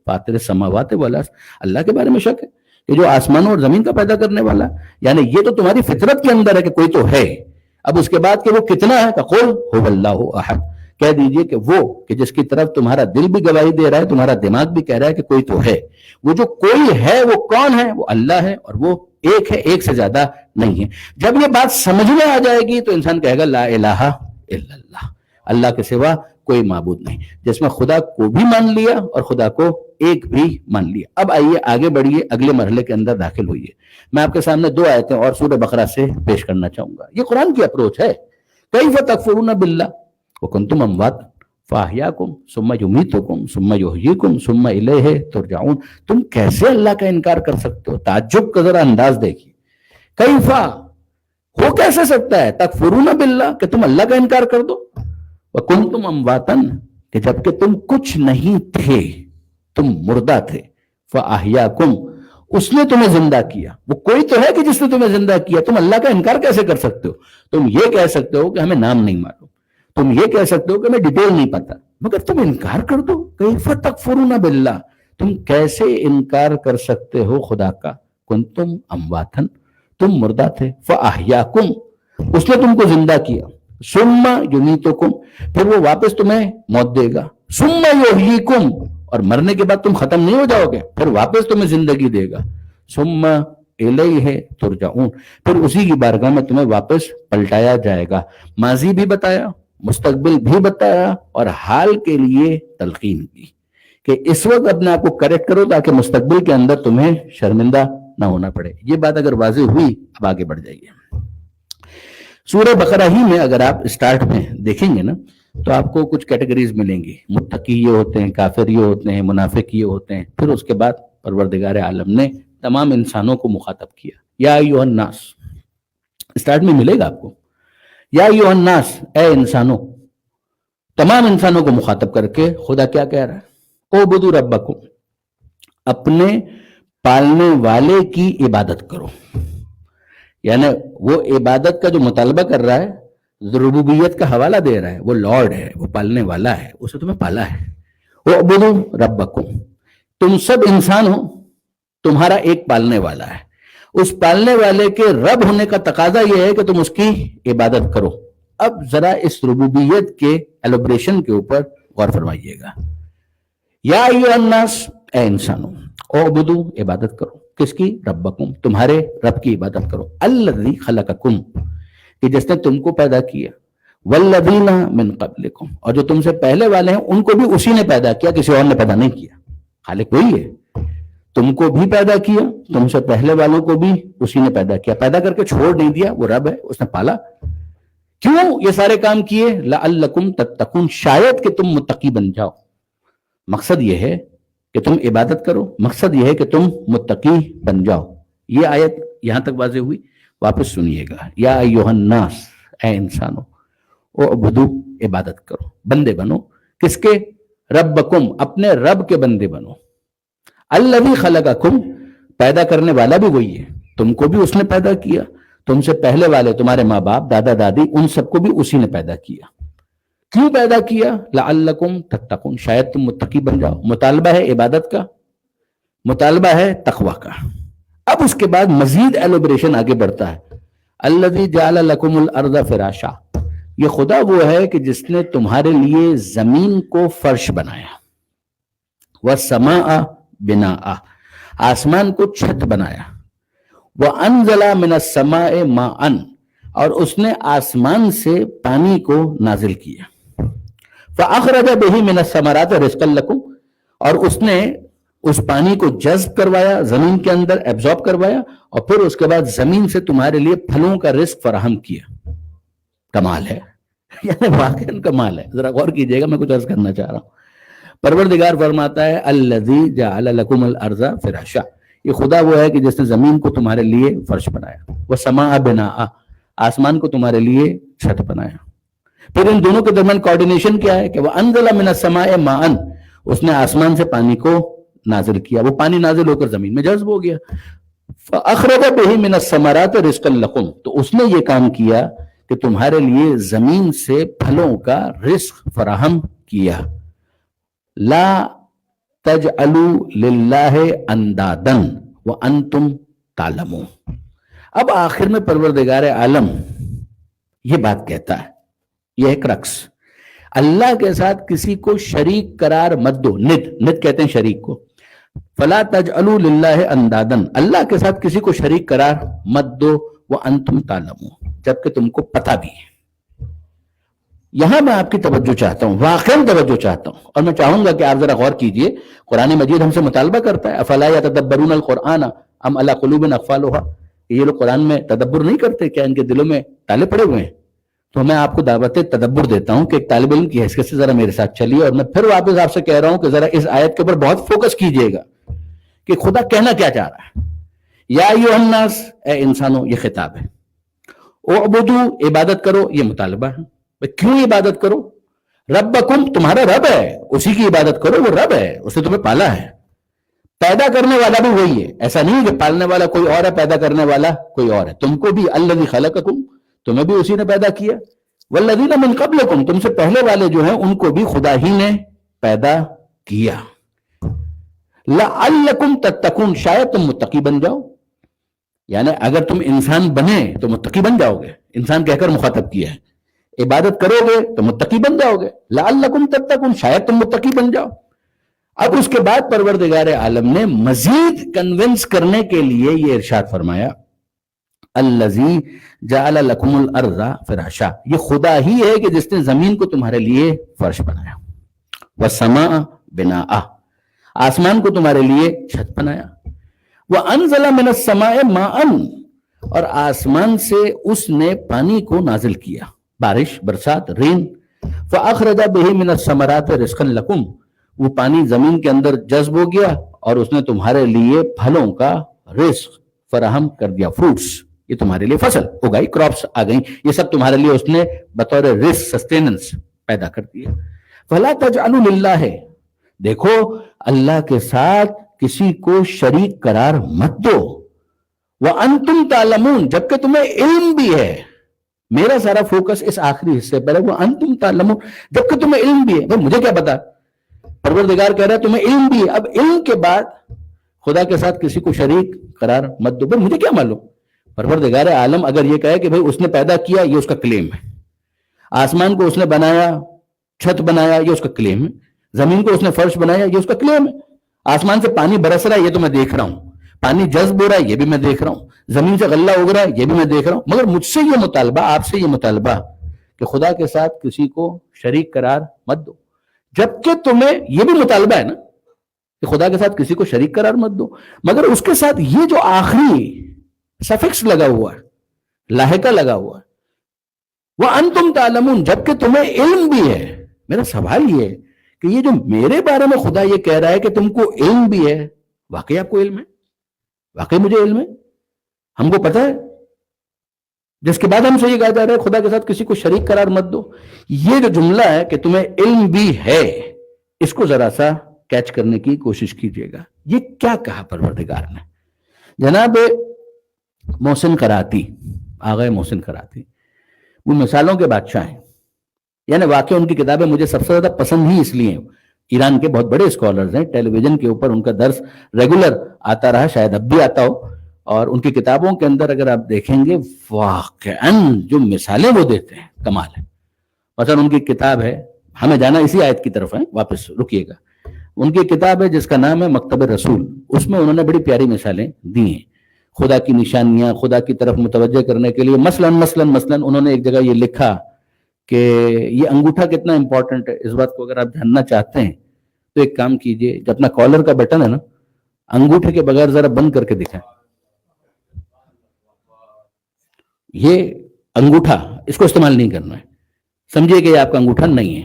فاطر السماوات والارض. اللہ کے بارے میں شک ہے کہ جو آسمانوں اور زمین کا پیدا کرنے والا، یعنی یہ تو تمہاری فطرت کے اندر ہے کہ کوئی تو ہے. اب اس کے بعد کہ وہ کتنا ہے، قل هو اللہ احد. کہہ دیجئے کہ وہ کہ جس کی طرف تمہارا دل بھی گواہی دے رہا ہے، تمہارا دماغ بھی کہہ رہا ہے کہ کوئی تو ہے. وہ جو کوئی ہے وہ کون ہے؟ وہ اللہ ہے اور وہ ایک ہے، ایک سے زیادہ نہیں ہے. جب یہ بات سمجھ میں آ جائے گی تو انسان کہے گا لا الہ الا اللہ. اللہ کے سوا کوئی معبود نہیں. جس میں خدا کو بھی مان لیا اور خدا کو ایک بھی مان لیا. اب آئیے آگے بڑھیے، اگلے مرحلے کے اندر داخل ہوئیے. میں آپ کے سامنے 2 آیتیں اور سورہ بقرہ سے پیش کرنا چاہوں گا. یہ قرآن کی اپروچ ہے. کیف تکفرون باللہ وکنتم امواتا فاحیاکم ثم یمیتکم ثم یحییکم ثم الیہ ترجعون. تم کیسے اللہ کا انکار کر سکتے ہو؟ تعجب کا ذرا انداز دیکھیے. کیفا، ہو کیسے سکتا ہے، تکفرون باللہ کہ تم اللہ کا انکار کر دو، وکنتم امواتا کہ جبکہ تم کچھ نہیں تھے، تم مردہ تھے، فاحیاکم اس نے تمہیں زندہ کیا. وہ کوئی تو ہے کہ جس نے تمہیں زندہ کیا. تم اللہ کا انکار کیسے کر سکتے ہو؟ تم یہ کہہ سکتے ہو کہ ہمیں نام نہیں معلوم، تم یہ کہہ سکتے ہو کہ ہمیں ڈیٹیل نہیں پتا، مگر تم انکار کر دو. کیف تکفرون باللہ، تم کیسے انکار کر سکتے ہو خدا کا. کنتم امواتا، تم مردہ تھے، فاحیاکم اس نے تم کو زندہ کیا، ثم یمیتکم پھر وہ واپس تمہیں موت دے گا، ثم یحییکم اور مرنے کے بعد تم ختم نہیں ہو جاؤ گے، پھر واپس تمہیں زندگی دے گا، ثم الیہ ترجعون پھر اسی کی بارگاہ میں تمہیں واپس پلٹایا جائے گا. ماضی بھی بتایا، مستقبل بھی بتایا اور حال کے لیے تلقین کی کہ اس وقت اپنے آپ کو کریکٹ کرو تاکہ مستقبل کے اندر تمہیں شرمندہ نہ ہونا پڑے. یہ بات اگر واضح ہوئی اب آگے بڑھ جائیے. سورہ بقرہ ہی میں اگر آپ اسٹارٹ میں دیکھیں گے نا تو آپ کو کچھ کیٹیگریز ملیں گی. متقی یہ ہوتے ہیں، کافر یہ ہوتے ہیں، منافق یہ ہوتے ہیں. پھر اس کے بعد پروردگار عالم نے تمام انسانوں کو مخاطب کیا. یا ایھا الناس اسٹارٹ میں ملے گا آپ کو. یا ایھا الناس اے انسانوں، تمام انسانوں کو مخاطب کر کے خدا کیا کہہ رہا ہے؟ اعبدوا ربکم، اپنے پالنے والے کی عبادت کرو. یعنی وہ عبادت کا جو مطالبہ کر رہا ہے، ربوبیت کا حوالہ دے رہا ہے. وہ لارڈ ہے، وہ پالنے والا ہے، اسے تمہیں پالا ہے. اعبدوا ربکم، تم سب انسان ہو، تمہارا ایک پالنے والا ہے. اس پالنے والے کے رب ہونے کا تقاضا یہ ہے کہ تم اس کی عبادت کرو. اب ذرا اس ربوبیت کے ایلوبریشن کے اوپر غور فرمائیے گا. یا ایھا الناس، اے انسانوں، اعبدوا، عبادت کرو. کس کی؟ ربکم، تمہارے رب کی عبادت کرو. الذی خلقکم، کہ جس نے تم کو پیدا کیا. والذین من قبلکم، اور جو تم سے پہلے والے ہیں ان کو بھی اسی نے پیدا کیا، کسی اور نے پیدا نہیں کیا. خالق وہی ہے، تم کو بھی پیدا کیا، تم سے پہلے والوں کو بھی اسی نے پیدا کیا. پیدا کر کے چھوڑ نہیں دیا، وہ رب ہے، اس نے پالا. کیوں یہ سارے کام کیے؟ لعلکم تتقون، شاید کہ تم متقی بن جاؤ. مقصد یہ ہے کہ تم عبادت کرو، مقصد یہ ہے کہ تم متقی بن جاؤ. یہ آیت یہاں تک واضح ہوئی. واپس سنیے گا. یا ایھا الناس، اے انسانوں، اعبدوا، عبادت کرو، بندے بنو. کس کے؟ ربکم، اپنے رب کے بندے بنو. الذی خلقکم، پیدا کرنے والا بھی وہی ہے، تم کو بھی اس نے پیدا کیا، تم سے پہلے والے تمہارے ماں باپ، دادا دادی، ان سب کو بھی اسی نے پیدا کیا. کیوں پیدا کیا؟ لعلکم تتقون، شاید تم متقی بن جاؤ. مطالبہ ہے عبادت کا، مطالبہ ہے تقوی کا. اب اس کے بعد مزید ایلوبریشن آگے بڑھتا ہے. الذی جعل لکم الارض فراشا، یہ خدا وہ ہے کہ جس نے تمہارے لیے زمین کو فرش بنایا. والسماء بناء، آسمان کو چھت بنایا. وانزل من السماء ماء، اور اس نے آسمان سے پانی کو نازل کیا. فاخرج به من الثمرات رزقا لكم، اور اس نے اس پانی کو جذب کروایا، زمین کے اندر ایبزارب کروایا، اور پھر اس کے بعد زمین سے تمہارے لیے پھلوں کا رزق فراہم کیا. کمال ہے، یعنی واقعاً کمال ہے. ذرا غور کیجئے گا، میں کچھ عرض کرنا چاہ رہا ہوں. پروردگار فرماتا ہے الذی جعل لکم الارض فراشا، یہ خدا وہ ہے کہ جس نے زمین کو تمہارے لیے فرش بنایا. والسماء بناء، آسمان کو تمہارے لیے چھت بنایا. پھر ان دونوں کے درمیان کوارڈینیشن کیا ہے کہ وانزل من السماء ماء، اس نے آسمان سے پانی کو نازل کیا، وہ پانی نازل ہو کر زمین میں جذب ہو گیا. فاخرج به من الثمرات رزقا لكم، تو اس نے یہ کام کیا کہ تمہارے لیے زمین سے پھلوں کا رزق فراہم کیا. لا تجعلوا للہ اندادا وانتم تعلمون. اب آخر میں پروردگار عالم یہ بات کہتا ہے، یہ ایک رقص، اللہ کے ساتھ کسی کو شریک قرار مت دو. ند کہتے ہیں شریک کو. فلا تجعلوا للہ اندادا، اللہ کے ساتھ کسی کو شریک قرار مت دو. وانتم تعلمون، جبکہ تم کو پتہ بھی ہے. یہاں میں آپ کی توجہ چاہتا ہوں، واقعاً توجہ چاہتا ہوں، اور میں چاہوں گا کہ آپ ذرا غور کیجئے. قرآن مجید ہم سے مطالبہ کرتا ہے افلا یتدبرون القرآن ام علی قلوب اقفالها، یہ لوگ قرآن میں تدبر نہیں کرتے کیا؟ ان کے دلوں میں تالے پڑے ہوئے ہیں؟ تو میں آپ کو دعوت تدبر دیتا ہوں کہ ایک طالب علم کی حیثیت سے ذرا میرے ساتھ چلیے، اور میں پھر واپس آپ سے کہہ رہا ہوں کہ ذرا اس آیت کے اوپر بہت فوکس کیجئے گا کہ خدا کہنا کیا چاہ رہا ہے. یا ایھا الناس، اے انسانوں، یہ خطاب ہے. اعبدوا، عبادت کرو، یہ مطالبہ ہے. کیوں عبادت کرو؟ ربکم، تمہارا رب ہے، اسی کی عبادت کرو، وہ رب ہے، اس نے تمہیں پالا ہے. پیدا کرنے والا بھی وہی ہے، ایسا نہیں کہ پالنے والا کوئی اور ہے، پیدا کرنے والا کوئی اور ہے. تم کو بھی الذی خلقکم، تمہیں بھی اسی نے پیدا کیا. والذین من قبلکم، تم سے پہلے والے جو ہیں ان کو بھی خدا ہی نے پیدا کیا. لعلکم تتقون، شاید تم متقی بن جاؤ. یعنی اگر تم انسان بنے تو متقی بن جاؤ گے. انسان کہہ کر مخاطب کیا ہے. عبادت کرو گے تو متقی بن جاؤ گے. لعلکم تتقون، شاید تم متقی بن جاؤ. اب اس کے بعد پروردگار عالم نے مزید کنونس کرنے کے لیے یہ ارشاد فرمایا الذی جعل لکم الارض فراشا، یہ خدا ہی ہے کہ جس نے زمین کو تمہارے لیے فرش بنایا. والسماء بناء، آسمان کو تمہارے لیے چھت بنایا. وانزل من السماء ماء، اور آسمان سے اس نے پانی کو نازل کیا، بارش، برسات، رین. فاخرج به من الثمرات رزقا لكم، وہ پانی زمین کے اندر جذب ہو گیا اور اس نے تمہارے لیے پھلوں کا رزق فراہم کر دیا. فروٹس، یہ تمہارے لیے فصل اگائی، کراپس آ گئیں، یہ سب تمہارے لیے اس نے بطور رزق، سسٹیننس پیدا کر دیا. فلا تجعلوا للہ، دیکھو اللہ کے ساتھ کسی کو شریک قرار مت دو. وانتم تعلمون، جبکہ تمہیں علم بھی ہے. میرا سارا فوکس اس آخری حصے پر ہے، وانتم تعلمون، جبکہ تمہیں علم بھی ہے. مجھے کیا پتا، پروردگار کہہ رہا ہے تمہیں علم بھی ہے. اب علم کے بعد خدا کے ساتھ کسی کو شریک قرار مت دو. مجھے کیا معلوم، پروردگار عالم اگر یہ کہے کہ بھئی اس نے پیدا کیا، یہ اس کا کلیم ہے، آسمان کو اس نے بنایا، چھت بنایا، یہ اس کا کلیم ہے. زمین کو اس نے فرش بنایا، یہ اس کا کلیم ہے. آسمان سے پانی برس رہا ہے، یہ تو میں دیکھ رہا ہوں. پانی جذب ہو رہا ہے، یہ بھی میں دیکھ رہا ہوں. زمین سے غلہ اگ رہا ہے، یہ بھی میں دیکھ رہا ہوں. مگر مجھ سے یہ مطالبہ، آپ سے یہ مطالبہ کہ خدا کے ساتھ کسی کو شریک قرار مت دو. جبکہ تمہیں یہ بھی مطالبہ ہے نا کہ خدا کے ساتھ کسی کو شریک قرار مت دو، مگر اس کے ساتھ یہ جو آخری سفکس لگا ہوا ہے، لاحقہ لگا ہوا ہے، وَأَنْتُمْ تَعْلَمُونَ، جبکہ تمہیں علم بھی ہے. میرا سوال یہ ہے کہ یہ جو میرے بارے میں خدا یہ کہہ رہا ہے کہ تم کو علم بھی ہے، واقعی آپ کو علم ہے؟ واقعی مجھے علم ہے؟ ہم کو پتہ ہے؟ جس کے بعد ہم سے یہ کہا جا رہا ہے خدا کے ساتھ کسی کو شریک قرار مت دو. یہ جو جملہ ہے کہ تمہیں علم بھی ہے، اس کو ذرا سا کیچ کرنے کی کوشش کیجئے گا. یہ کیا کہا پروردگار نے؟ جناب محسن کراتی، آغا محسن کراتی، وہ مثالوں کے بادشاہ ہیں. یعنی واقعی ان کی کتابیں مجھے سب سے زیادہ پسند ہی اس لیے ہیں. ایران کے بہت بڑے اسکالرز ہیں، ٹیلی ویژن کے اوپر ان کا درس ریگولر آتا رہا، شاید اب بھی آتا ہو. اور ان کی کتابوں کے اندر اگر آپ دیکھیں گے واقعاً جو مثالیں وہ دیتے ہیں کمال ہے. مثلا ان کی کتاب ہے، ہمیں جانا اسی آیت کی طرف ہے، واپس رکیے گا. ان کی کتاب ہے جس کا نام ہے مکتب رسول. اس میں انہوں نے بڑی پیاری مثالیں دی ہیں خدا کی نشانیاں، خدا کی طرف متوجہ کرنے کے لیے. مثلا انہوں نے ایک جگہ یہ لکھا کہ یہ انگوٹھا کتنا امپورٹنٹ ہے. اس بات کو اگر آپ جاننا چاہتے ہیں تو ایک کام کیجئے، جو اپنا کالر کا بٹن ہے نا، انگوٹھے کے بغیر ذرا بند کر کے دکھائیں. یہ انگوٹھا، اس کو استعمال نہیں کرنا ہے، سمجھیے کہ یہ آپ کا انگوٹھا نہیں ہے.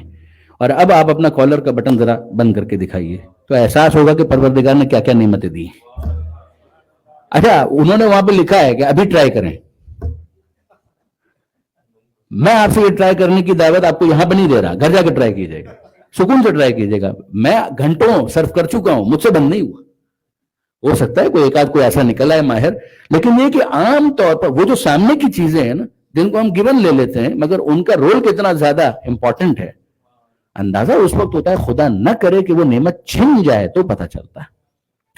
اور اب آپ اپنا کالر کا بٹن ذرا بند کر کے دکھائیے تو احساس ہوگا کہ پروردگار نے کیا کیا نعمتیں دی. اچھا، انہوں نے وہاں پہ لکھا ہے کہ ابھی ٹرائی کریں. میں آپ سے یہ ٹرائی کرنے کی دعوت آپ کو یہاں پہ نہیں دے رہا، گھر جا کے ٹرائی کیجیے گا، سکون سے ٹرائی کیجیے گا. میں گھنٹوں صرف کر چکا ہوں، مجھ سے بند نہیں ہوا. ہو سکتا ہے کوئی ایک آدھ کوئی ایسا نکلا ہے ماہر، لیکن یہ کہ عام طور پر وہ جو سامنے کی چیزیں ہیں نا، جن کو ہم گیون لے لیتے ہیں، مگر ان کا رول کتنا زیادہ امپورٹنٹ ہے، اندازہ اس وقت ہوتا ہے خدا نہ کرے کہ وہ نعمت چھن جائے تو پتہ چلتا ہے.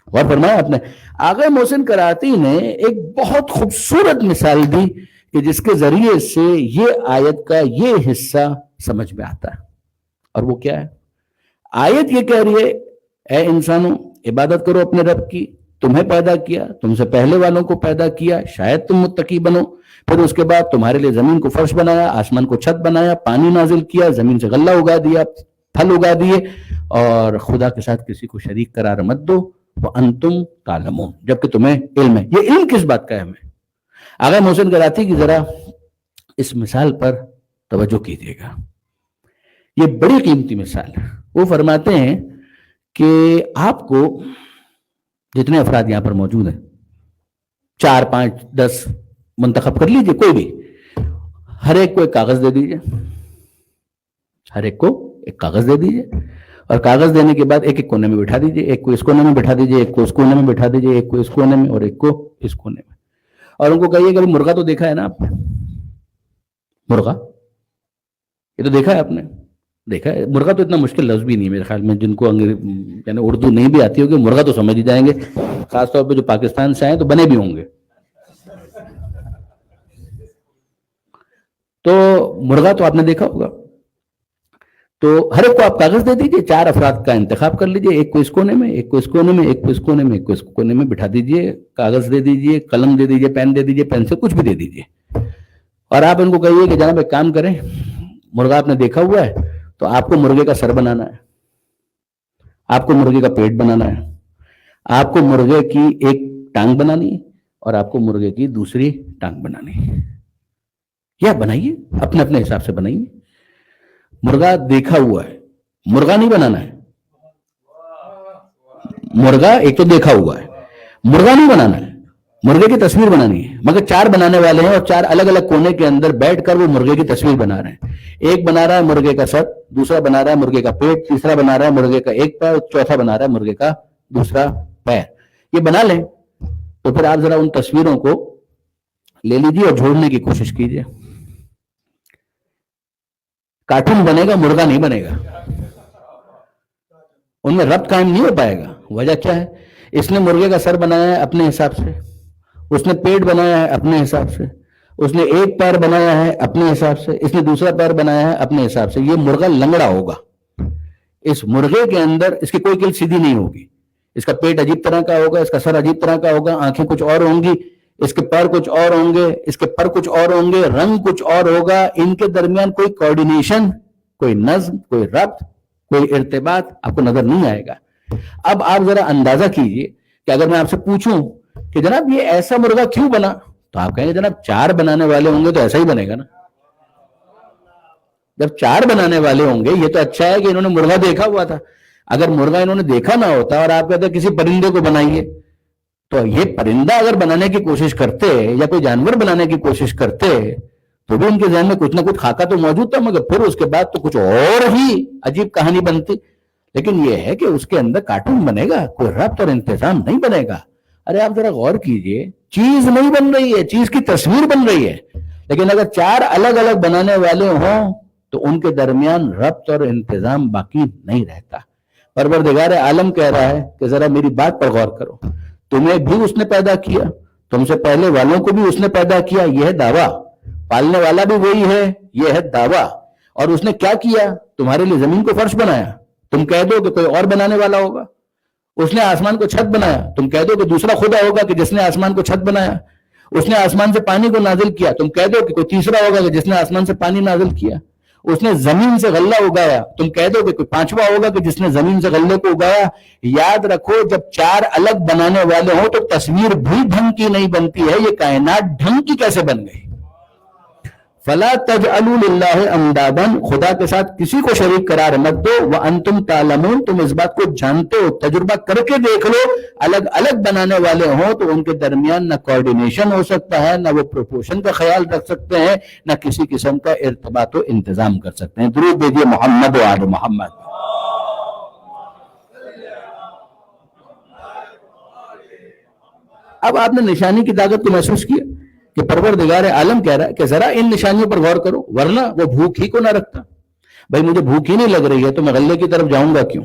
اور فرمایا آپ نے، آغا محسن کراتی نے ایک بہت خوبصورت مثال دی کہ جس کے ذریعے سے یہ آیت کا یہ حصہ سمجھ میں آتا ہے. اور وہ کیا ہے؟ آیت یہ کہہ رہی ہے اے انسانوں عبادت کرو اپنے رب کی، تمہیں پیدا کیا، تم سے پہلے والوں کو پیدا کیا، شاید تم متقی بنو. پھر اس کے بعد تمہارے لیے زمین کو فرش بنایا، آسمان کو چھت بنایا، پانی نازل کیا، زمین سے غلہ اگا دیا، پھل اگا دیے. اور خدا کے ساتھ کسی کو شریک قرار مت دو، وَأَنْتُمْ تَعْلَمُونَ، جبکہ تمہیں علم ہے. یہ علم کس بات کا ہے ہمیں؟ آغا محسن کراتی کی ذرا اس مثال پر توجہ کیجیے گا. یہ بڑی قیمتی مثال ہے. وہ فرماتے ہیں کہ آپ کو جتنے افراد یہاں پر موجود ہیں، 4 5 10 منتخب کر لیجئے، کوئی بھی، ہر ایک کو ایک کاغذ دے دیجئے. ہر ایک کو ایک کاغذ دے دیجئے اور کاغذ دینے کے بعد ایک ایک کونے میں بٹھا دیجئے. ایک کو اس کونے میں بٹھا دیجئے، ایک کو اس کونے میں بٹھا دیجئے، ایک کو اس کونے میں اور ایک کو اس کونے میں. اور ان کو کہیے کہ مرغا تو دیکھا ہے نا آپ نے؟ مرغا یہ تو دیکھا ہے آپ نے؟ دیکھا ہے. مرغا تو اتنا مشکل لفظ بھی نہیں ہے میرے خیال میں. جن کو یعنی اردو نہیں بھی آتی ہوگی، مرغا تو سمجھ ہی جائیں گے، خاص طور پہ جو پاکستان سے آئے تو بنے بھی ہوں گے. تو مرغا تو آپ نے دیکھا ہوگا. تو ہر ایک کو آپ کاغذ دے دیجئے، 4 افراد کا انتخاب کر لیجئے. ایک کو اس کونے میں، ایک کو اس کونے میں، ایک کو اس کونے میں، ایک کو اس کونے میں بٹھا دیجئے. کاغذ دے دیجئے، قلم دے دیجئے، پین دے دیجئے، پین سے کچھ بھی دے دیجئے. اور آپ ان کو کہیے کہ جناب ایک کام کریں، مرغا آپ نے دیکھا ہوا ہے تو آپ کو مرغے کا سر بنانا ہے، آپ کو مرغے کا پیٹ بنانا ہے، آپ کو مرغے کی ایک ٹانگ بنانی ہے اور آپ کو مرغے کی دوسری ٹانگ بنانی ہے. یا بنائیے، اپنے اپنے حساب سے بنائیے. مرغا دیکھا ہوا ہے، مرغا نہیں بنانا ہے. مرغا ایک تو دیکھا ہوا ہے، مرغا نہیں بنانا ہے، مرغے کی تصویر بنانی ہے. مگر 4 بنانے والے ہیں اور 4 الگ الگ کونے کے اندر بیٹھ کر وہ مرغے کی تصویر بنا رہے ہیں. ایک بنا رہا ہے مرغے کا سر، دوسرا بنا رہا ہے مرغے کا پیٹ، تیسرا بنا رہا ہے مرغے کا ایک پیر، چوتھا بنا رہا ہے مرغے کا دوسرا پیر. یہ بنا لیں تو پھر آپ ذرا ان تصویروں کو لے لیجیے اور جوڑنے کی کوشش کیجیے. کارٹون بنے گا، مرغا نہیں بنے گا. ان میں ربط قائم نہیں ہو پائے گا. وجہ کیا ہے؟ اس نے مرغے کا سر بنایا ہے اپنے حساب سے، اس نے پیٹ بنایا ہے اپنے حساب سے، اس نے ایک پیر بنایا ہے اپنے حساب سے، اس نے دوسرا پیر بنایا ہے اپنے حساب سے، یہ مرغا لنگڑا ہوگا. اس مرغے کے اندر اس کی کوئی کل سیدھی نہیں ہوگی، اس کا پیٹ عجیب طرح کا ہوگا، اس کا سر عجیب طرح کا ہوگا، آنکھیں کچھ اور ہوں گی، اس کے پیر کچھ اور ہوں گے، اس کے پر کچھ اور ہوں گے، رنگ کچھ اور ہوگا. ان کے درمیان کوئی کوآرڈینیشن، کوئی نظم، کوئی ربط، کوئی ارتباط آپ کو نظر نہیں آئے گا. اب آپ ذرا اندازہ کیجئے کہ اگر میں آپ سے پوچھوں کہ جناب یہ ایسا مرغا کیوں بنا، تو آپ کہیں گے جناب 4 بنانے والے ہوں گے تو ایسا ہی بنے گا نا. جب 4 بنانے والے ہوں گے، یہ تو اچھا ہے کہ انہوں نے مرغا دیکھا ہوا تھا. اگر مرغا انہوں نے دیکھا نہ ہوتا اور آپ کہتے کسی پرندے کو بنائیے، تو یہ پرندہ اگر بنانے کی کوشش کرتے یا کوئی جانور بنانے کی کوشش کرتے تو بھی ان کے ذہن میں کچھ نہ کچھ خاکہ تو موجود تھا، مگر پھر اس کے بعد تو کچھ اور ہی عجیب کہانی بنتی. لیکن یہ ہے کہ اس کے اندر کارٹون بنے گا، کوئی ربط اور انتظام نہیں بنے گا. ارے آپ ذرا غور کیجئے، چیز نہیں بن رہی ہے، چیز کی تصویر بن رہی ہے. لیکن اگر 4 الگ الگ بنانے والے ہوں تو ان کے درمیان ربط اور انتظام باقی نہیں رہتا. پروردگار عالم کہہ رہا ہے کہ ذرا میری بات پر غور کرو، تمہیں بھی اس نے پیدا کیا، تم سے پہلے والوں کو بھی اس نے پیدا کیا، یہ ہے دعویٰ. پالنے والا بھی وہی ہے، یہ ہے دعویٰ. اور اس نے کیا کیا؟ تمہارے لیے زمین کو فرش بنایا، تم کہہ دو کہ کوئی اور بنانے والا ہوگا. اس نے آسمان کو چھت بنایا، تم کہہ دو کہ دوسرا خدا ہوگا کہ جس نے آسمان کو چھت بنایا. اس نے آسمان سے پانی کو نازل کیا، تم کہہ دو کہ کوئی تیسرا ہوگا کہ جس نے آسمان سے پانی نازل کیا. اس نے زمین سے غلہ اگایا، تم کہہ دو کہ کوئی 5واں ہوگا کہ جس نے زمین سے غلے کو اگایا. یاد رکھو، جب 4 الگ بنانے والے ہوں تو تصویر بھی ڈھنگ کی نہیں بنتی ہے. یہ کائنات ڈھنگ کی کیسے بن گئی؟ فلا تجعلوا للہ اندادا، خدا کے ساتھ کسی کو شریک قرار مت دو. وانتم تعلمون، تم اس بات کو جانتے ہو، تجربہ کر کے دیکھ لو. الگ الگ بنانے والے ہوں تو ان کے درمیان نہ کوآرڈینیشن ہو سکتا ہے، نہ وہ پروپورشن کا خیال رکھ سکتے ہیں، نہ کسی قسم کا ارتباط و انتظام کر سکتے ہیں. درود بھیجیے محمد و آل محمد. اب آپ نے نشانی کی طاقت کو محسوس کیا کہ پروردگار عالم کہہ رہا ہے کہ ذرا ان نشانیوں پر غور کرو، ورنہ وہ بھوک ہی کو نہ رکھتا. بھائی مجھے بھوک ہی نہیں لگ رہی ہے تو میں غلے کی طرف جاؤں گا کیوں؟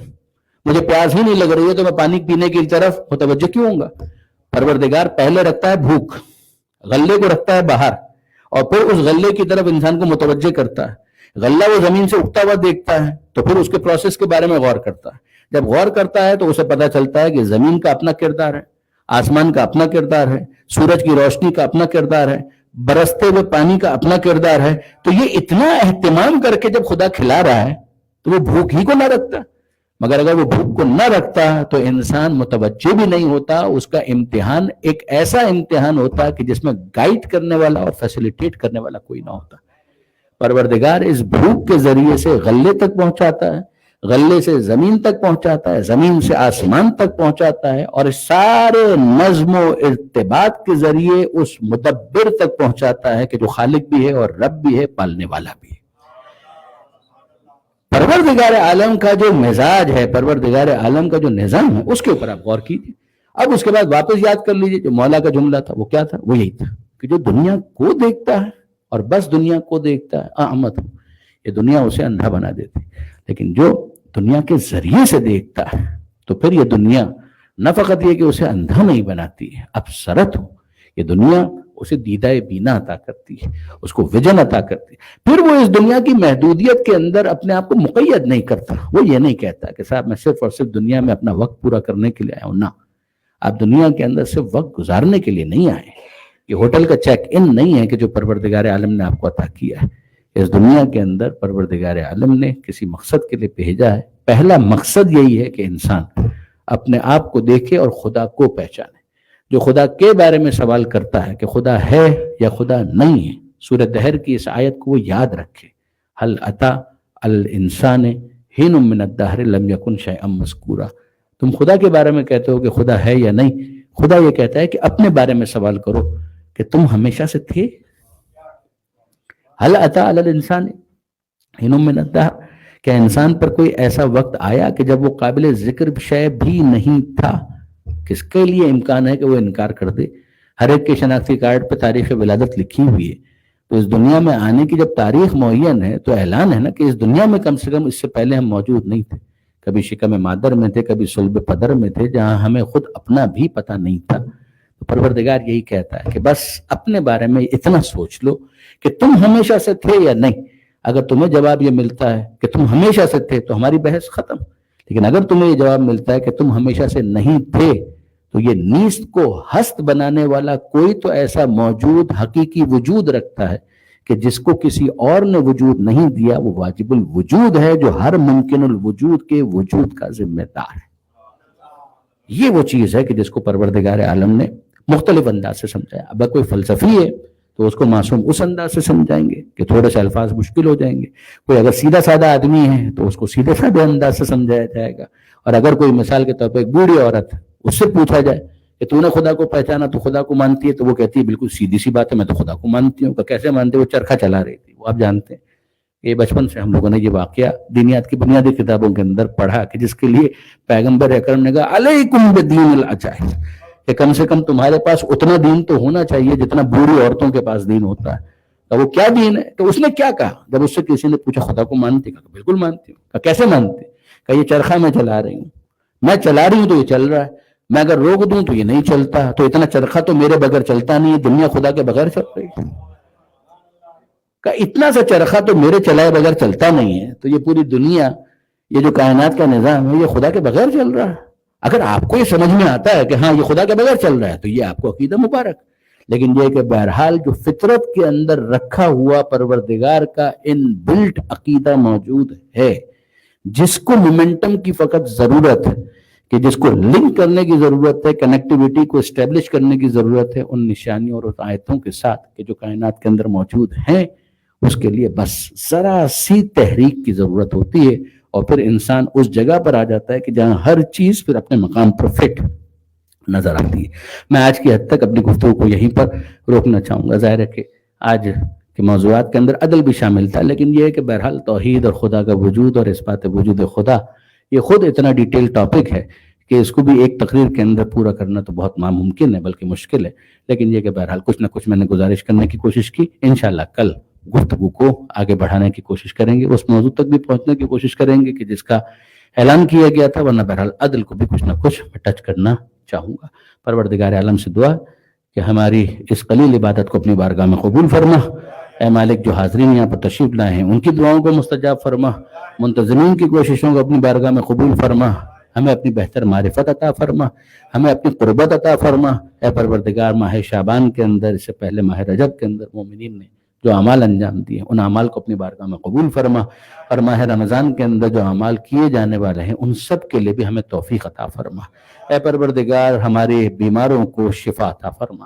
مجھے پیاس ہی نہیں لگ رہی ہے تو میں پانی پینے کی طرف متوجہ کیوں ہوں گا؟ پروردگار پہلے رکھتا ہے بھوک، غلے کو رکھتا ہے باہر، اور پھر اس غلے کی طرف انسان کو متوجہ کرتا ہے. غلہ وہ زمین سے اگتا ہوا دیکھتا ہے تو پھر اس کے پروسیس کے بارے میں غور کرتا ہے. جب غور کرتا ہے تو اسے پتا چلتا ہے کہ زمین کا اپنا کردار ہے، آسمان کا اپنا کردار ہے، سورج کی روشنی کا اپنا کردار ہے، برستے ہوئے پانی کا اپنا کردار ہے. تو یہ اتنا اہتمام کر کے جب خدا کھلا رہا ہے تو وہ بھوک ہی کو نہ رکھتا. مگر اگر وہ بھوک کو نہ رکھتا تو انسان متوجہ بھی نہیں ہوتا. اس کا امتحان ایک ایسا امتحان ہوتا کہ جس میں گائیڈ کرنے والا اور فیسیلیٹیٹ کرنے والا کوئی نہ ہوتا. پروردگار اس بھوک کے ذریعے سے غلے تک پہنچاتا ہے، غلے سے زمین تک پہنچاتا ہے، زمین سے آسمان تک پہنچاتا ہے، اور سارے نظم و ارتباط کے ذریعے اس مدبر تک پہنچاتا ہے کہ جو خالق بھی ہے اور رب بھی ہے، پالنے والا بھی ہے. پروردگار عالم کا جو مزاج ہے، پروردگار عالم کا جو نظام ہے، اس کے اوپر آپ غور کیجیے. اب اس کے بعد واپس یاد کر لیجیے جو مولا کا جملہ تھا. وہ کیا تھا؟ وہ یہی تھا کہ جو دنیا کو دیکھتا ہے اور بس دنیا کو دیکھتا ہے، احمد ہوں، یہ دنیا اسے اندھا بنا دیتی. لیکن جو دنیا کے ذریعے سے دیکھتا ہے تو پھر یہ دنیا نہ فقط یہ کہ اسے اندھا نہیں بناتی ہے، ابصرت ہو، یہ دنیا اسے دیدہ بینا عطا کرتی ہے، اس کو ویژن عطا کرتی ہے. پھر وہ اس دنیا کی محدودیت کے اندر اپنے آپ کو مقید نہیں کرتا. وہ یہ نہیں کہتا کہ صاحب میں صرف اور صرف دنیا میں اپنا وقت پورا کرنے کے لیے آیا ہوں. نہ، آپ دنیا کے اندر صرف وقت گزارنے کے لیے نہیں آئے. یہ ہوٹل کا چیک ان نہیں ہے کہ جو پروردگار عالم نے آپ کو عطا کیا ہے. اس دنیا کے اندر پروردگار عالم نے کسی مقصد کے لیے بھیجا ہے. پہلا مقصد یہی ہے کہ انسان اپنے آپ کو دیکھے اور خدا کو پہچانے. جو خدا کے بارے میں سوال کرتا ہے کہ خدا ہے یا خدا نہیں ہے، سورہ دہر کی اس آیت کو وہ یاد رکھے. هل اتى الانسان حين من الدهر لم يكن شيئا مذكورا. تم خدا کے بارے میں کہتے ہو کہ خدا ہے یا نہیں، خدا یہ کہتا ہے کہ اپنے بارے میں سوال کرو کہ تم ہمیشہ سے تھے. هل اتى على الانسان حين من الدهر، کہ انسان پر کوئی ایسا وقت آیا کہ جب وہ قابل ذکر شے بھی نہیں تھا. کس کے لیے امکان ہے کہ وہ انکار کر دے؟ ہر ایک کے شناختی کارڈ پہ تاریخ ولادت لکھی ہوئی ہے. تو اس دنیا میں آنے کی جب تاریخ معین ہے تو اعلان ہے نا کہ اس دنیا میں کم سے کم اس سے پہلے ہم موجود نہیں تھے. کبھی شکم مادر میں تھے، کبھی صلب پدر میں تھے، جہاں ہمیں خود اپنا بھی پتہ نہیں تھا. تو پروردگار یہی کہتا ہے کہ بس اپنے بارے میں اتنا سوچ لو کہ تم ہمیشہ سے تھے یا نہیں. اگر تمہیں جواب یہ ملتا ہے کہ تم ہمیشہ سے تھے تو ہماری بحث ختم. لیکن اگر تمہیں یہ جواب ملتا ہے کہ تم ہمیشہ سے نہیں تھے تو یہ نیست کو ہست بنانے والا کوئی تو ایسا موجود حقیقی وجود رکھتا ہے کہ جس کو کسی اور نے وجود نہیں دیا. وہ واجب الوجود ہے جو ہر ممکن الوجود کے وجود کا ذمہ دار ہے. یہ وہ چیز ہے کہ جس کو پروردگار عالم نے مختلف انداز سے سمجھایا. اگر کوئی فلسفی ہے تو اس کو معصوم اس انداز سے سمجھائیں گے کہ تھوڑے سے الفاظ مشکل ہو جائیں گے. کوئی اگر سیدھا سادہ آدمی ہے تو اس کو سیدھے سادے انداز سے سمجھایا جائے گا. اور اگر کوئی مثال کے طور پہ ایک بوڑھی عورت اس سے پوچھا جائے کہ تو نے خدا کو پہچانا تو خدا کو مانتی ہے, تو وہ کہتی ہے بالکل سیدھی سی بات ہے, میں تو خدا کو مانتی ہوں. کیسے مانتے؟ وہ چرخہ چلا رہی تھی. وہ آپ جانتے ہیں کہ بچپن سے ہم لوگوں نے یہ واقعہ دینیات کی بنیادی کتابوں کے اندر پڑھا کہ جس کے لیے پیغمبر اکرم نے کہا علیکم بدین العجائز, کہ کم سے کم تمہارے پاس اتنا دین تو ہونا چاہیے جتنا بوڑھی عورتوں کے پاس دین ہوتا ہے. تو وہ کیا دین ہے؟ تو اس نے کیا کہا جب اس سے کسی نے پوچھا خدا کو مانتی؟ کہا بالکل مانتی ہوں. کہا کیسے مانتے؟ کہا یہ چرخہ میں چلا رہی ہوں, میں چلا رہی ہوں تو یہ چل رہا ہے, میں اگر روک دوں تو یہ نہیں چلتا, تو اتنا چرخہ تو میرے بغیر چلتا نہیں ہے, دنیا خدا کے بغیر چل رہی ہے. کہ اتنا سا چرخہ تو میرے چلائے بغیر چلتا نہیں ہے, تو یہ پوری دنیا, یہ جو کائنات کا نظام ہے, یہ خدا کے بغیر چل رہا ہے. اگر آپ کو یہ سمجھ میں آتا ہے کہ ہاں یہ خدا کے بغیر چل رہا ہے تو یہ آپ کو عقیدہ مبارک. لیکن یہ کہ بہرحال جو فطرت کے اندر رکھا ہوا پروردگار کا ان بلٹ عقیدہ موجود ہے, جس کو مومنٹم کی فقط ضرورت ہے, کہ جس کو لنک کرنے کی ضرورت ہے, کنیکٹیویٹی کو اسٹیبلش کرنے کی ضرورت ہے ان نشانیوں اور آیتوں کے ساتھ کہ جو کائنات کے اندر موجود ہیں, اس کے لیے بس ذرا سی تحریک کی ضرورت ہوتی ہے. اور پھر انسان اس جگہ پر آ جاتا ہے کہ جہاں ہر چیز پھر اپنے مقام پر فٹ نظر آتی ہے. میں آج کی حد تک اپنی گفتگو کو یہیں پر روکنا چاہوں گا. ظاہر ہے کہ آج کے موضوعات کے اندر عدل بھی شامل تھا, لیکن یہ ہے کہ بہرحال توحید اور خدا کا وجود اور اس بات وجود خدا یہ خود اتنا ڈیٹیل ٹاپک ہے کہ اس کو بھی ایک تقریر کے اندر پورا کرنا تو بہت ناممکن ہے, بلکہ مشکل ہے. لیکن یہ کہ بہرحال کچھ نہ کچھ میں نے گزارش کرنے کی کوشش کی. انشاءاللہ کل گفتگو کو آگے بڑھانے کی کوشش کریں گے, اس موضوع تک بھی پہنچنے کی کوشش کریں گے کہ جس کا اعلان کیا گیا تھا. ورنہ بہرحال عدل کو بھی کچھ نہ کچھ ٹچ کرنا چاہوں گا. پروردگار عالم سے دعا کہ ہماری اس قلیل عبادت کو اپنی بارگاہ میں قبول فرما. اے مالک, جو حاضرین یہاں پر تشریف لائے ہیں ان کی دعاؤں کو مستجاب فرما, منتظمین کی کوششوں کو اپنی بارگاہ میں قبول فرما. ہمیں اپنی بہتر معرفت عطا فرما, ہمیں اپنی قربت عطا فرما. اے پروردگار, ماہ شعبان کے اندر, اس سے پہلے ماہ رجب کے اندر مومنین نے جو اعمال انجام دیے ان اعمال کو اپنی بارگاہ میں قبول فرما. اور ماہ رمضان کے اندر جو اعمال کیے جانے والے ہیں ان سب کے لیے بھی ہمیں توفیق عطا فرما. اے پروردگار, ہمارے بیماروں کو شفا عطا فرما,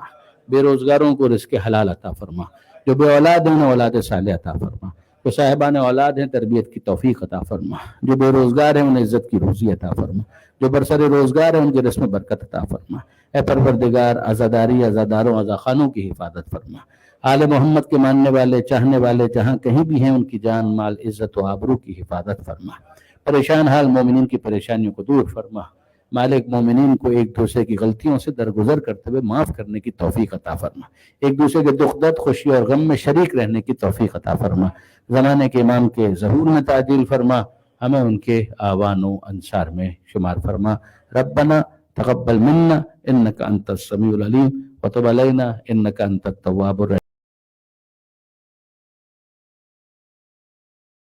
بے روزگاروں کو رزق حلال عطا فرما, جو بے اولاد ہیں اولاد صالح عطا فرما, جو صاحبان اولاد ہیں تربیت کی توفیق عطا فرما, جو بے روزگار ہیں انہیں عزت کی روزی عطا فرما, جو برسر روزگار ہیں ان کے رزق میں برکت عطا فرما. اے پروردگار, عزاداری, عزاداروں, عزاخانوں کی حفاظت فرما. آل محمد کے ماننے والے, چاہنے والے جہاں کہیں بھی ہیں ان کی جان, مال, عزت و آبرو کی حفاظت فرما. پریشان حال مومنین کی پریشانیوں کو دور فرما. مالک, مومنین کو ایک دوسرے کی غلطیوں سے درگزر کرتے ہوئے معاف کرنے کی توفیق عطا فرما. ایک دوسرے کے دکھ درد, خوشی اور غم میں شریک رہنے کی توفیق عطا فرما. زمانے کے امام کے ظہور میں تعجیل فرما, ہمیں ان کے آوان و انصار میں شمار فرما. ربنا تقبل منا انك انت السميع العليم وتب علينا انك انت التواب الرحيم.